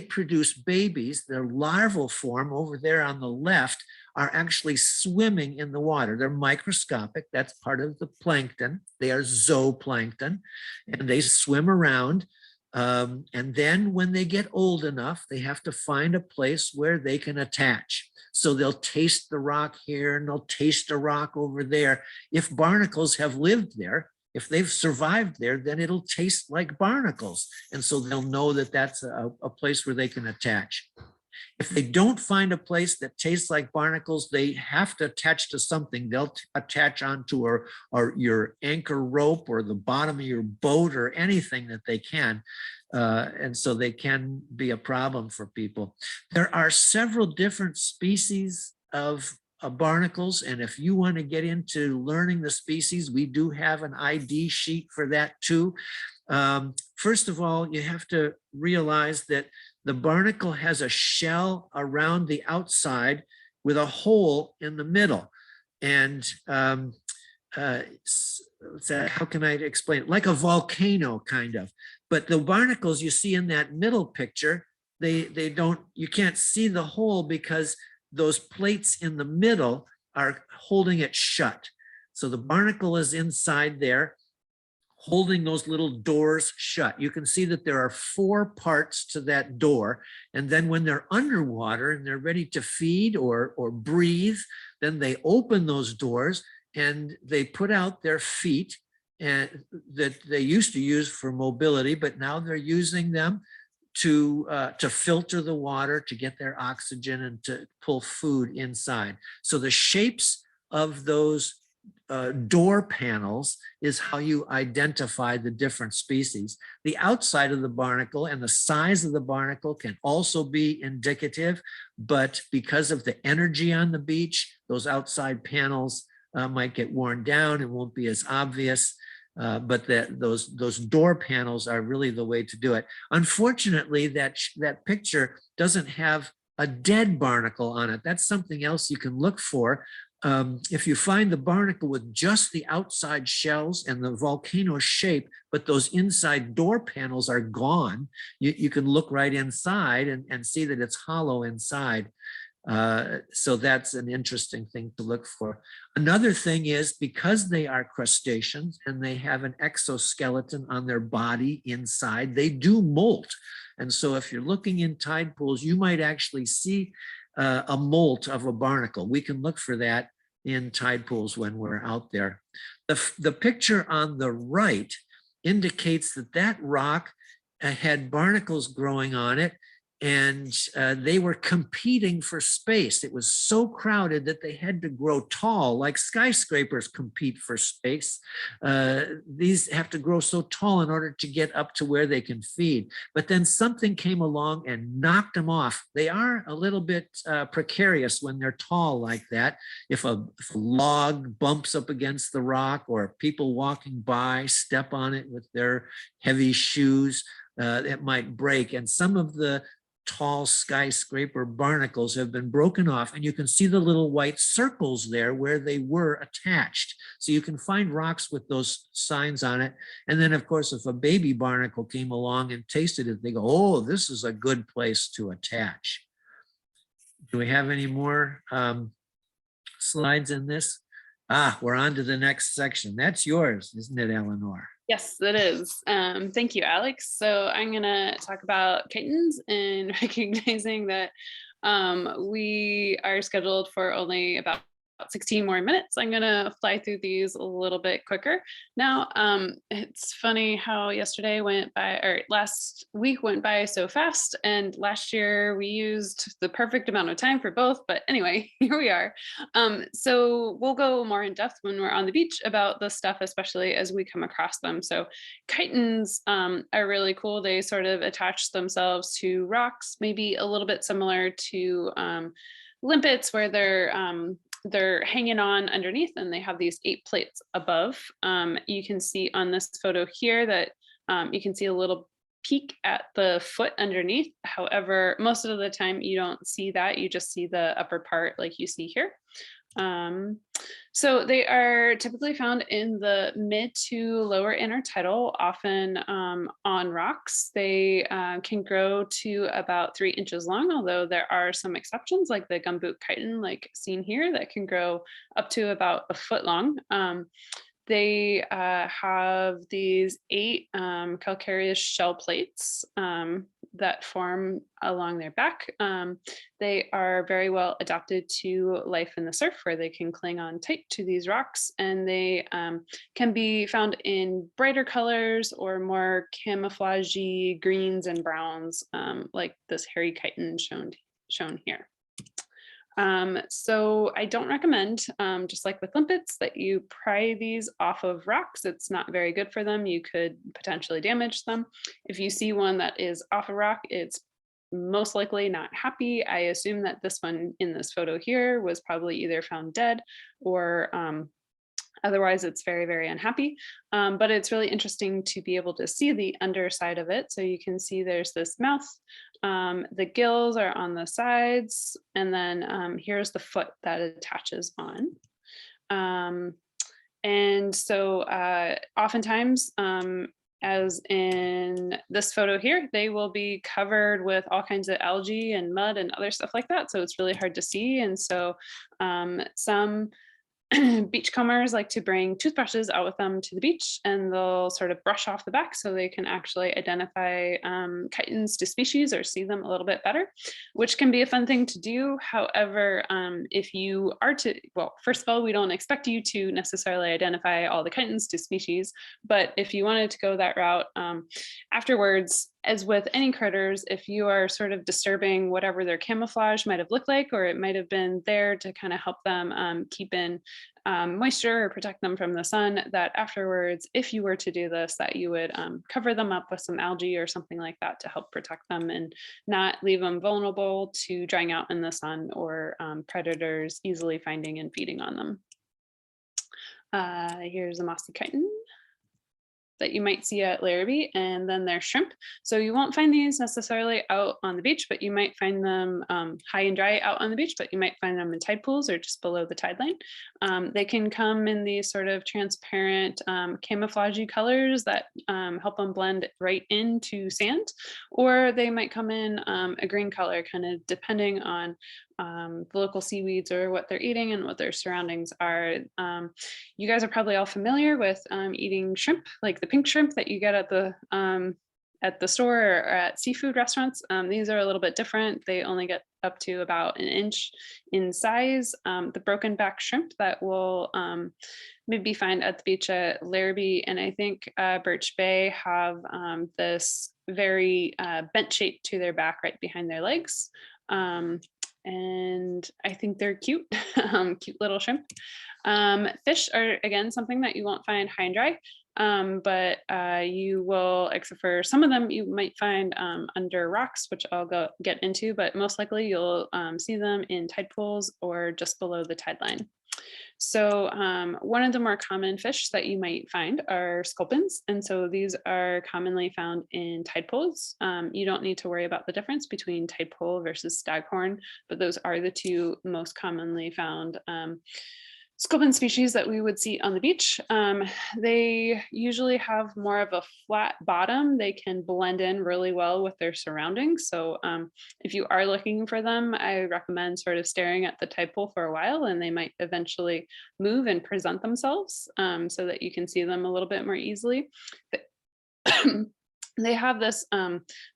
produce babies. Their larval form over there on the left are actually swimming in the water. They're microscopic. That's part of the plankton. They are zooplankton, and they swim around. And then when they get old enough, they have to find a place where they can attach. So they'll taste the rock here and they'll taste a rock over there. If barnacles have lived there, if they've survived there, then it'll taste like barnacles. And so they'll know that that's a place where they can attach. If they don't find a place that tastes like barnacles, they have to attach to something. They'll attach onto your anchor rope or the bottom of your boat or anything that they can. And so they can be a problem for people. There are several different species of barnacles. And if you want to get into learning the species, we do have an ID sheet for that too. First of all, you have to realize that the barnacle has a shell around the outside with a hole in the middle. And how can I explain it? Like a volcano, kind of. But the barnacles you see in that middle picture, you can't see the hole because those plates in the middle are holding it shut. So the barnacle is inside there, holding those little doors shut. You can see that there are 4 parts to that door. And then when they're underwater and they're ready to feed or breathe, then they open those doors and they put out their feet, and that they used to use for mobility, but now they're using them to filter the water, to get their oxygen and to pull food inside. So the shapes of those door panels is how you identify the different species. The outside of the barnacle and the size of the barnacle can also be indicative, but because of the energy on the beach, those outside panels might get worn down and won't be as obvious. But those door panels are really the way to do it. Unfortunately, that picture doesn't have a dead barnacle on it. That's something else you can look for. If you find the barnacle with just the outside shells and the volcano shape, but those inside door panels are gone, you can look right inside and see that it's hollow inside. So that's an interesting thing to look for. Another thing is, because they are crustaceans and they have an exoskeleton on their body inside, they do molt. And so if you're looking in tide pools, you might actually see a molt of a barnacle. We can look for that in tide pools when we're out there. The picture on the right indicates that rock had barnacles growing on it, and they were competing for space. It was so crowded that they had to grow tall, like skyscrapers compete for space. These have to grow so tall in order to get up to where they can feed. But then something came along and knocked them off. They are a little bit precarious when they're tall like that. If a log bumps up against the rock, or people walking by step on it with their heavy shoes, it might break. And some of the tall skyscraper barnacles have been broken off, and you can see the little white circles there where they were attached. So you can find rocks with those signs on it. And then, of course, if a baby barnacle came along and tasted it, they go, oh, this is a good place to attach. Do we have any more slides in this? We're on to the next section. That's yours, isn't it, Eleanor? Yes, it is. Thank you, Alex. So I'm going to talk about chitons, and recognizing that we are scheduled for only about 16 more minutes. I'm going to fly through these a little bit quicker. Now, it's funny how yesterday went by, or last week went by so fast, and last year we used the perfect amount of time for both. But anyway, here we are. So we'll go more in depth when we're on the beach about this stuff, especially as we come across them. So chitons are really cool. They sort of attach themselves to rocks, maybe a little bit similar to limpets, where they're hanging on underneath, and they have these 8 plates above. You can see on this photo here that you can see a little peek at the foot underneath. However, most of the time you don't see that. You just see the upper part like you see here. So they are typically found in the mid to lower intertidal, often on rocks. They can grow to about 3 inches long, although there are some exceptions, like the gumboot chiton, like seen here, that can grow up to about a foot long. They have these 8 calcareous shell plates that form along their back. They are very well adapted to life in the surf, where they can cling on tight to these rocks, and they can be found in brighter colors or more camouflagey greens and browns, like this hairy chiton shown here. So I don't recommend, just like with limpets, that you pry these off of rocks. It's not very good for them. You could potentially damage them. If you see one that is off a rock, it's most likely not happy. I assume that this one in this photo here was probably either found dead, or otherwise it's very, very unhappy. But it's really interesting to be able to see the underside of it. So you can see there's this mouth, the gills are on the sides, and then here's the foot that attaches on. And so oftentimes, as in this photo here, they will be covered with all kinds of algae and mud and other stuff like that. So it's really hard to see. And so some beachcombers like to bring toothbrushes out with them to the beach, and they'll sort of brush off the back so they can actually identify chitons to species or see them a little bit better, which can be a fun thing to do. However, if you are to, well, first of all, we don't expect you to necessarily identify all the chitons to species, but if you wanted to go that route, afterwards, as with any critters, if you are sort of disturbing whatever their camouflage might have looked like, or it might have been there to kind of help them keep in moisture or protect them from the sun, that afterwards, if you were to do this, that you would cover them up with some algae or something like that to help protect them and not leave them vulnerable to drying out in the sun or predators easily finding and feeding on them. Here's a mossy chitin that you might see at Larrabee, and then there's shrimp. So you won't find these necessarily out on the beach, but you might find them high and dry out on the beach, but you might find them in tide pools or just below the tide line. They can come in these sort of transparent camouflagey colors that help them blend right into sand, or they might come in a green color, kind of depending on the local seaweeds or what they're eating and what their surroundings are. You guys are probably all familiar with eating shrimp, like the pink shrimp that you get at the store or at seafood restaurants. These are a little bit different. They only get up to about an inch in size. The broken back shrimp that we'll maybe find at the beach at Larrabee, and I think Birch Bay have this very bent shape to their back right behind their legs. And I think they're cute, cute little shrimp. Fish are, again, something that you won't find high and dry, but you will, except for some of them, you might find under rocks, which I'll get into, but most likely you'll see them in tide pools or just below the tide line. So one of the more common fish that you might find are sculpins. And so these are commonly found in tide pools. You don't need to worry about the difference between tide pool versus staghorn, but those are the two most commonly found sculpin species that we would see on the beach. They usually have more of a flat bottom. They can blend in really well with their surroundings. So if you are looking for them, I recommend sort of staring at the tide pool for a while, and they might eventually move and present themselves so that you can see them a little bit more easily. They have this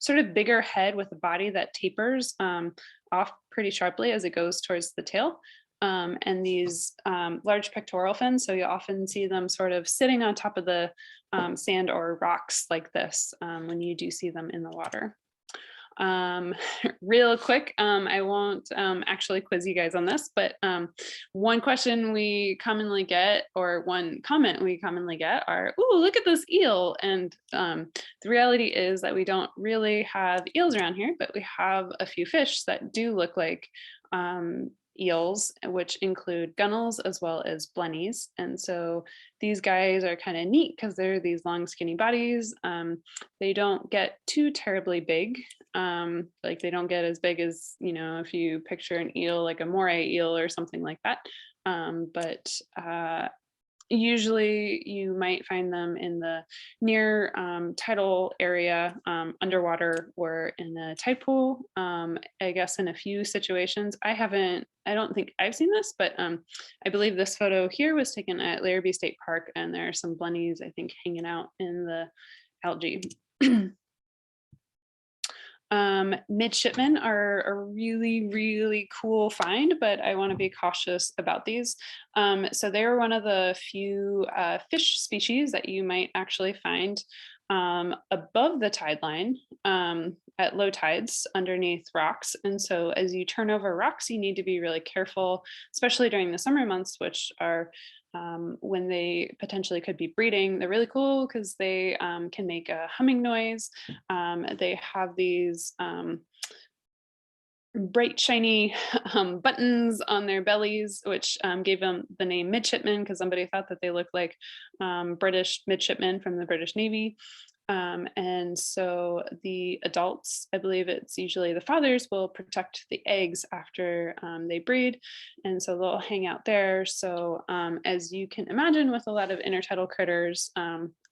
sort of bigger head with a body that tapers off pretty sharply as it goes towards the tail. And these large pectoral fins, so you often see them sort of sitting on top of the sand or rocks like this when you do see them in the water. Real quick, I won't actually quiz you guys on this, but one question we commonly get, or one comment we commonly get are, "Ooh, look at this eel." And the reality is that we don't really have eels around here, but we have a few fish that do look like eels, which include gunnels as well as blennies. And so these guys are kind of neat because they're these long skinny bodies. They don't get too terribly big. Like they don't get as big as, you know, if you picture an eel like a moray eel or something like that. But usually you might find them in the near tidal area, underwater, or in a tide pool. I guess in a few situations, I don't think I've seen this, but I believe this photo here was taken at Larrabee State Park, and there are some blennies, I think, hanging out in the algae. Midshipmen are a really, really cool find, but I want to be cautious about these. So they're one of the few fish species that you might actually find above the tide line at low tides underneath rocks. And so as you turn over rocks, you need to be really careful, especially during the summer months, which are when they potentially could be breeding. They're really cool because they can make a humming noise. They have these bright shiny buttons on their bellies, which gave them the name midshipmen because somebody thought that they looked like British midshipmen from the British Navy. And so the adults, I believe it's usually the fathers, will protect the eggs after they breed. And so they'll hang out there. So as you can imagine, with a lot of intertidal critters,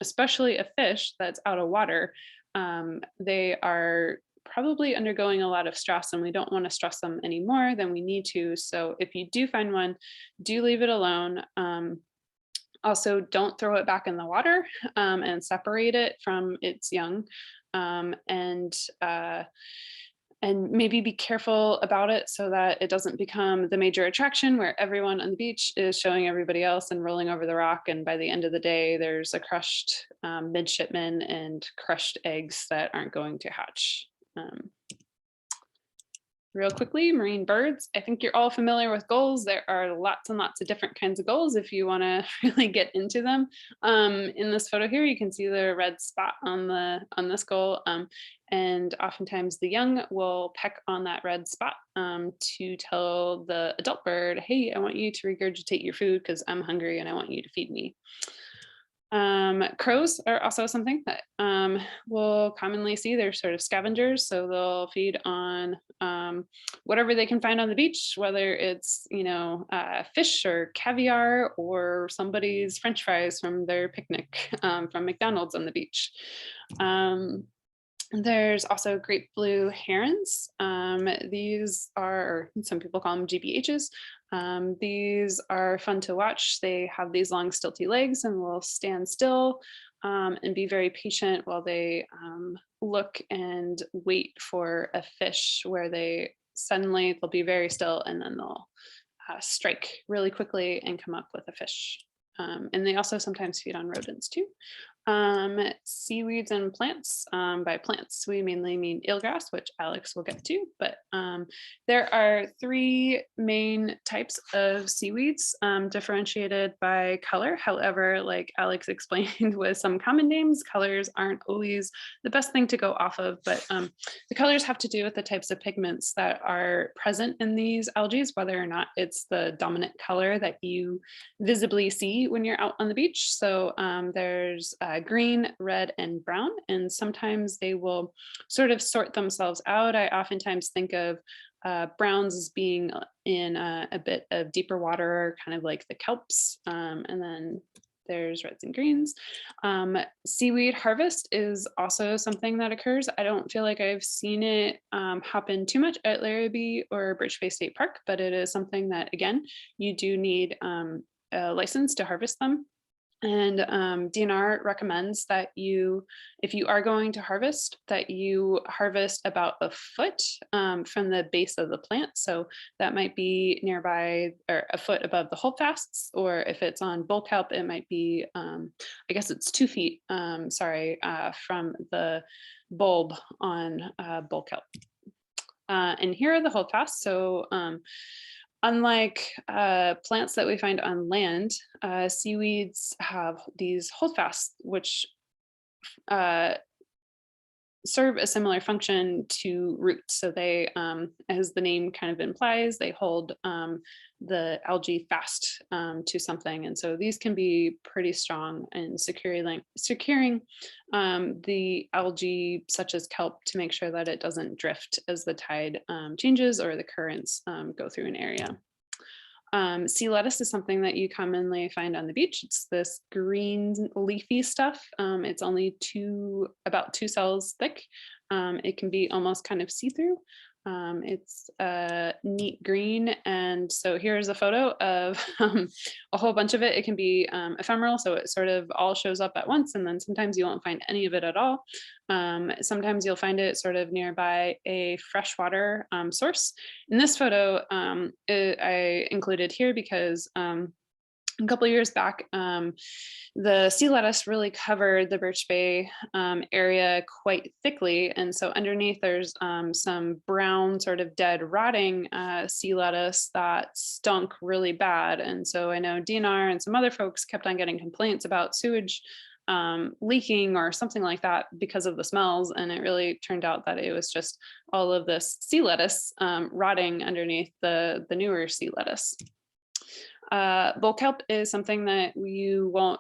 especially a fish that's out of water, they are probably undergoing a lot of stress, and we don't want to stress them any more than we need to. So if you do find one, do leave it alone. Also, don't throw it back in the water and separate it from its young. And and maybe be careful about it so that it doesn't become the major attraction where everyone on the beach is showing everybody else and rolling over the rock. And by the end of the day, there's a crushed midshipman and crushed eggs that aren't going to hatch. Real quickly, marine birds. I think you're all familiar with gulls. There are lots and lots of different kinds of gulls if you want to really get into them. In this photo here, you can see the red spot on this gull. And oftentimes the young will peck on that red spot to tell the adult bird, hey, I want you to regurgitate your food because I'm hungry and I want you to feed me. Crows are also something that we'll commonly see. They're sort of scavengers, so they'll feed on whatever they can find on the beach, whether it's fish or caviar or somebody's French fries from their picnic from McDonald's on the beach. There's also great blue herons. These are, some people call them GBHs. These are fun to watch. They have these long stilty legs and will stand still and be very patient while they look and wait for a fish, where they'll be very still and then they'll strike really quickly and come up with a fish. And they also sometimes feed on rodents too. Seaweeds and plants. By plants, we mainly mean eelgrass, which Alex will get to, but there are 3 main types of seaweeds differentiated by color. However, like Alex explained with some common names, colors aren't always the best thing to go off of, but the colors have to do with the types of pigments that are present in these algae, whether or not it's the dominant color that you visibly see when you're out on the beach. So there's green, red, and brown, and sometimes they will sort of sort themselves out. I oftentimes think of browns as being in a bit of deeper water, kind of like the kelps, and then there's reds and greens. Seaweed harvest is also something that occurs. I don't feel like I've seen it happen too much at Larrabee or Birch Bay State Park, but it is something that, again, you do need a license to harvest them. And DNR recommends that if you are going to harvest, that you harvest about a foot from the base of the plant. So that might be nearby or a foot above the holdfasts, or if it's on bull kelp, it might be, I guess it's 2 feet, from the bulb on bull kelp. And here are the holdfasts. So unlike plants that we find on land, seaweeds have these holdfasts, which serve a similar function to roots. So they, as the name kind of implies, they hold the algae fast to something. And so these can be pretty strong in securing the algae, such as kelp, to make sure that it doesn't drift as the tide changes or the currents go through an area. Sea lettuce is something that you commonly find on the beach. It's this green leafy stuff. It's only about 2 cells thick. It can be almost kind of see-through. It's a neat green. And so here's a photo of a whole bunch of it. It can be ephemeral, so it sort of all shows up at once, and then sometimes you won't find any of it at all. Sometimes you'll find it sort of nearby a freshwater source. In this photo, I included here because a couple of years back, the sea lettuce really covered the Birch Bay area quite thickly. And so underneath there's some brown sort of dead rotting sea lettuce that stunk really bad. And so I know DNR and some other folks kept on getting complaints about sewage leaking or something like that because of the smells. And it really turned out that it was just all of this sea lettuce rotting underneath the newer sea lettuce. Bull kelp is something that you won't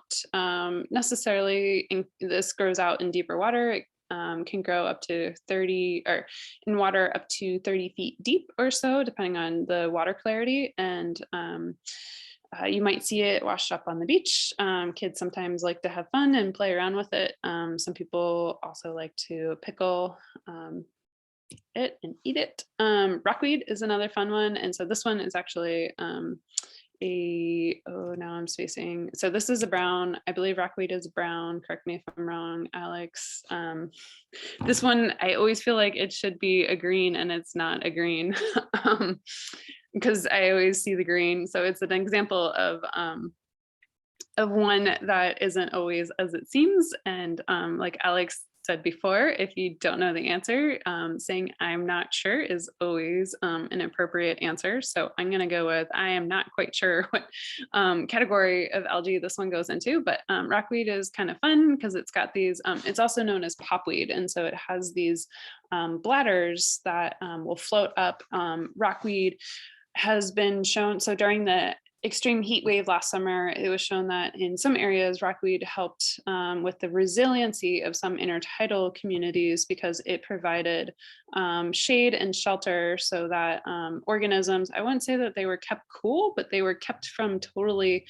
necessarily, this grows out in deeper water. It can grow up to 30 or in water up to 30 feet deep or so, depending on the water clarity. And you might see it washed up on the beach. Kids sometimes like to have fun and play around with it. Some people also like to pickle it and eat it. Rockweed is another fun one. And so this one is actually now I'm spacing. So this is a brown. I believe rockweed is brown. Correct me if I'm wrong, Alex. This one, I always feel like it should be a green and it's not a green because I always see the green. So it's an example of one that isn't always as it seems. And like Alex said before, if you don't know the answer, saying I'm not sure is always an appropriate answer. So I'm going to go with I am not quite sure what category of algae this one goes into, but rockweed is kind of fun because it's got these, it's also known as popweed. And so it has these bladders that will float up. Rockweed has been shown, so during the extreme heat wave last summer, it was shown that in some areas, rockweed helped with the resiliency of some intertidal communities because it provided shade and shelter so that organisms, I wouldn't say that they were kept cool, but they were kept from totally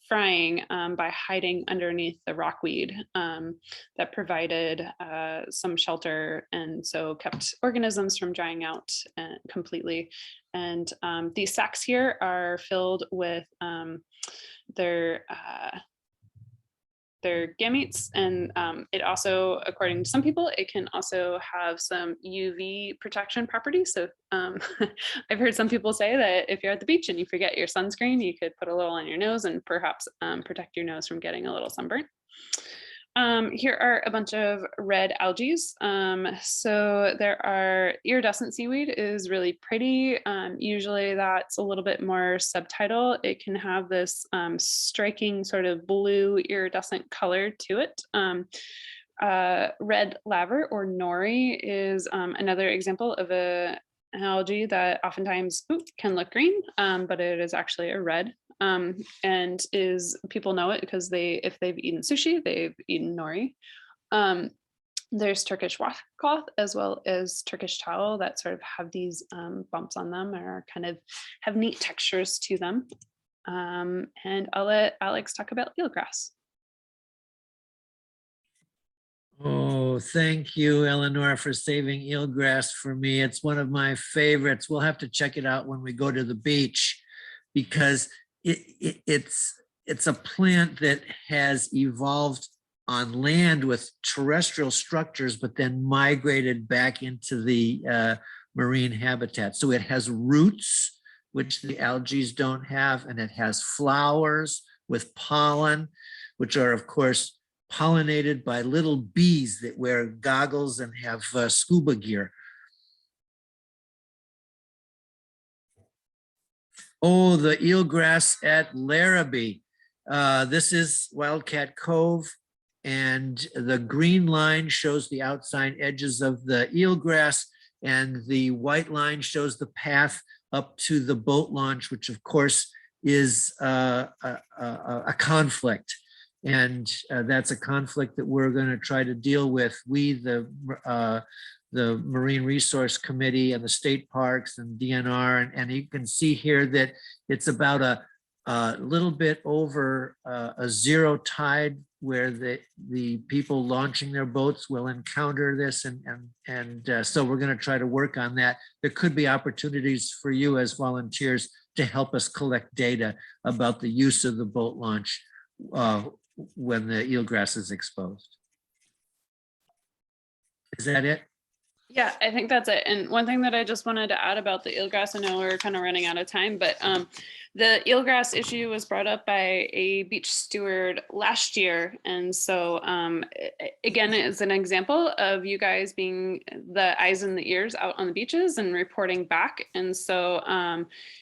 frying by hiding underneath the rockweed that provided some shelter and so kept organisms from drying out completely. And these sacks here are filled with their gametes, and it also, according to some people, it can also have some UV protection properties. So I've heard some people say that if you're at the beach and you forget your sunscreen, you could put a little on your nose and perhaps protect your nose from getting a little sunburn. Here are a bunch of red algae. So there are iridescent seaweed is really pretty. Usually that's a little bit more subtidal. It can have this striking sort of blue iridescent color to it. Red laver or nori is another example of an algae that oftentimes can look green, but it is actually a red. And people know it because if they've eaten sushi, they've eaten nori. There's Turkish washcloth as well as Turkish towel that sort of have these bumps on them or kind of have neat textures to them. And I'll let Alex talk about eelgrass. Oh, thank you, Eleanor, for saving eelgrass for me. It's one of my favorites. We'll have to check it out when we go to the beach because it's a plant that has evolved on land with terrestrial structures, but then migrated back into the marine habitat. So it has roots, which the algae don't have, and it has flowers with pollen, which are, of course, pollinated by little bees that wear goggles and have scuba gear. Oh, the eelgrass at Larrabee. This is Wildcat Cove, and the green line shows the outside edges of the eelgrass, and the white line shows the path up to the boat launch, which of course is a conflict. And that's a conflict that we're going to try to deal with. We, the Marine Resource Committee and the state parks and DNR, and you can see here that it's about a little bit over a zero tide where the people launching their boats will encounter this, and so we're going to try to work on that. There could be opportunities for you as volunteers to help us collect data about the use of the boat launch when the eelgrass is exposed. Is that it? Yeah, I think that's it. And one thing that I just wanted to add about the eelgrass, I know we're kind of running out of time, but the eelgrass issue was brought up by a beach steward last year. And so again, it's an example of you guys being the eyes and the ears out on the beaches and reporting back. And so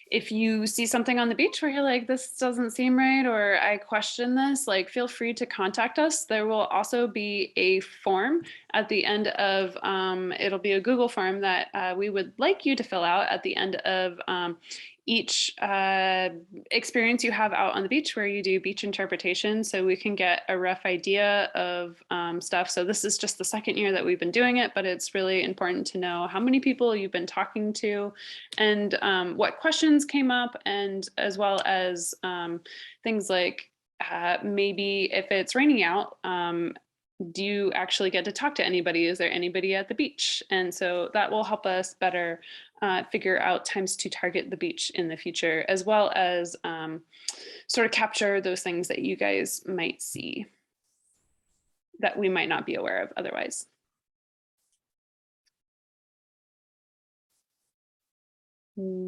if you see something on the beach where you're like, this doesn't seem right, or I question this, like feel free to contact us. There will also be a form at the end of, it'll be a Google form that we would like you to fill out at the end of each experience you have out on the beach where you do beach interpretation, so we can get a rough idea of stuff. So this is just the second year that we've been doing it, but it's really important to know how many people you've been talking to and what questions came up, and as well as things like maybe if it's raining out, do you actually get to talk to anybody? Is there anybody at the beach? And so that will help us better figure out times to target the beach in the future, as well as sort of capture those things that you guys might see that we might not be aware of otherwise.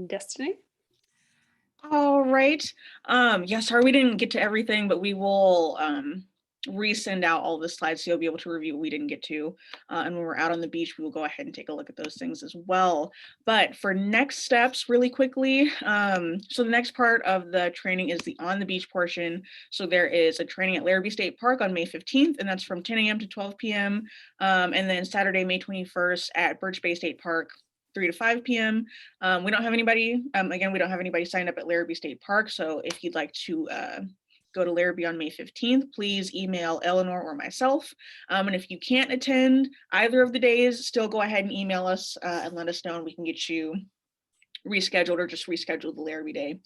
Destiny? All right. Yeah, sorry we didn't get to everything, but we will resend out all the slides so you'll be able to review what we didn't get to. And when we're out on the beach, we will go ahead and take a look at those things as well. But for next steps, really quickly, so the next part of the training is the on the beach portion. So there is a training at Larrabee State Park on May 15th, and that's from 10 a.m. to 12 p.m. And then Saturday, May 21st at Birch Bay State Park, 3 to 5 p.m. We don't have anybody, again, we don't have anybody signed up at Larrabee State Park. So if you'd like to go to Larrabee on May 15th, please email Eleanor or myself. And if you can't attend either of the days, still go ahead and email us and let us know, and we can get you rescheduled or just reschedule the Larrabee day.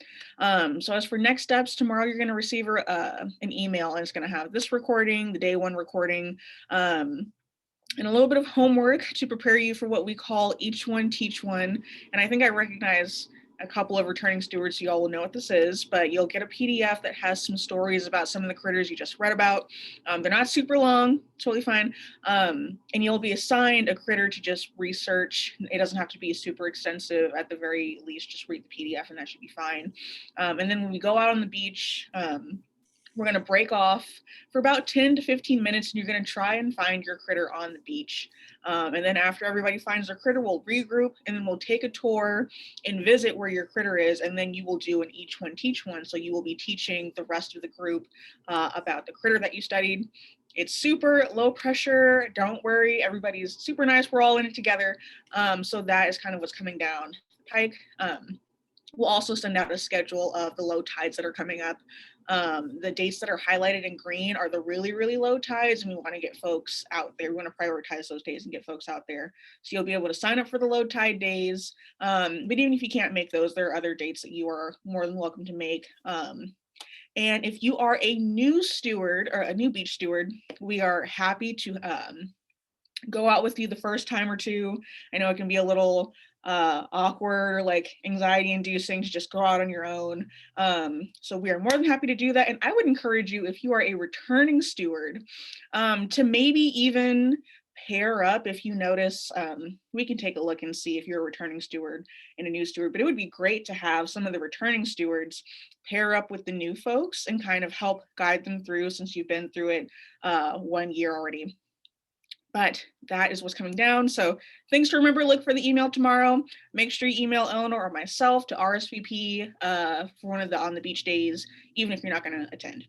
So as for next steps, tomorrow you're going to receive an email, and it's going to have this recording, the day one recording, and a little bit of homework to prepare you for what we call Each One Teach One. And I think I recognize a couple of returning stewards, so you all will know what this is, but you'll get a PDF that has some stories about some of the critters you just read about. They're not super long, totally fine. And you'll be assigned a critter to just research. It doesn't have to be super extensive. At the very least, just read the PDF and that should be fine. And then when we go out on the beach, we're going to break off for about 10 to 15 minutes, and you're going to try and find your critter on the beach. And then after everybody finds their critter, we'll regroup, and then we'll take a tour and visit where your critter is. And then you will do an Each One Teach One. So you will be teaching the rest of the group about the critter that you studied. It's super low pressure. Don't worry. Everybody's super nice. We're all in it together. So that is kind of what's coming down the pike. We'll also send out a schedule of the low tides that are coming up. The dates that are highlighted in green are the really, really low tides, and we want to get folks out there. We want to prioritize those days and get folks out there. So you'll be able to sign up for the low tide days. But even if you can't make those, there are other dates that you are more than welcome to make. And if you are a new steward or a new beach steward, we are happy to go out with you the first time or two. I know it can be a little awkward or like anxiety inducing to just go out on your own. So we are more than happy to do that. And I would encourage you, if you are a returning steward, to maybe even pair up. If you notice, we can take a look and see if you're a returning steward and a new steward, but it would be great to have some of the returning stewards pair up with the new folks and kind of help guide them through, since you've been through it 1 year already. But that is what's coming down. So things to remember: look for the email tomorrow. Make sure you email Eleanor or myself to RSVP for one of the on the beach days, even if you're not going to attend.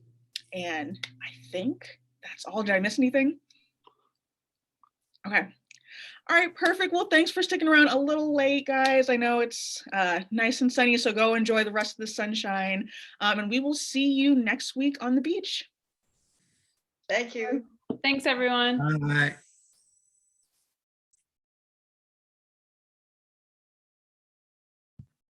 And I think that's all. Did I miss anything? Okay. All right, perfect. Well, thanks for sticking around a little late, guys. I know it's nice and sunny, so go enjoy the rest of the sunshine. And we will see you next week on the beach. Thank you. Thanks, everyone. All right.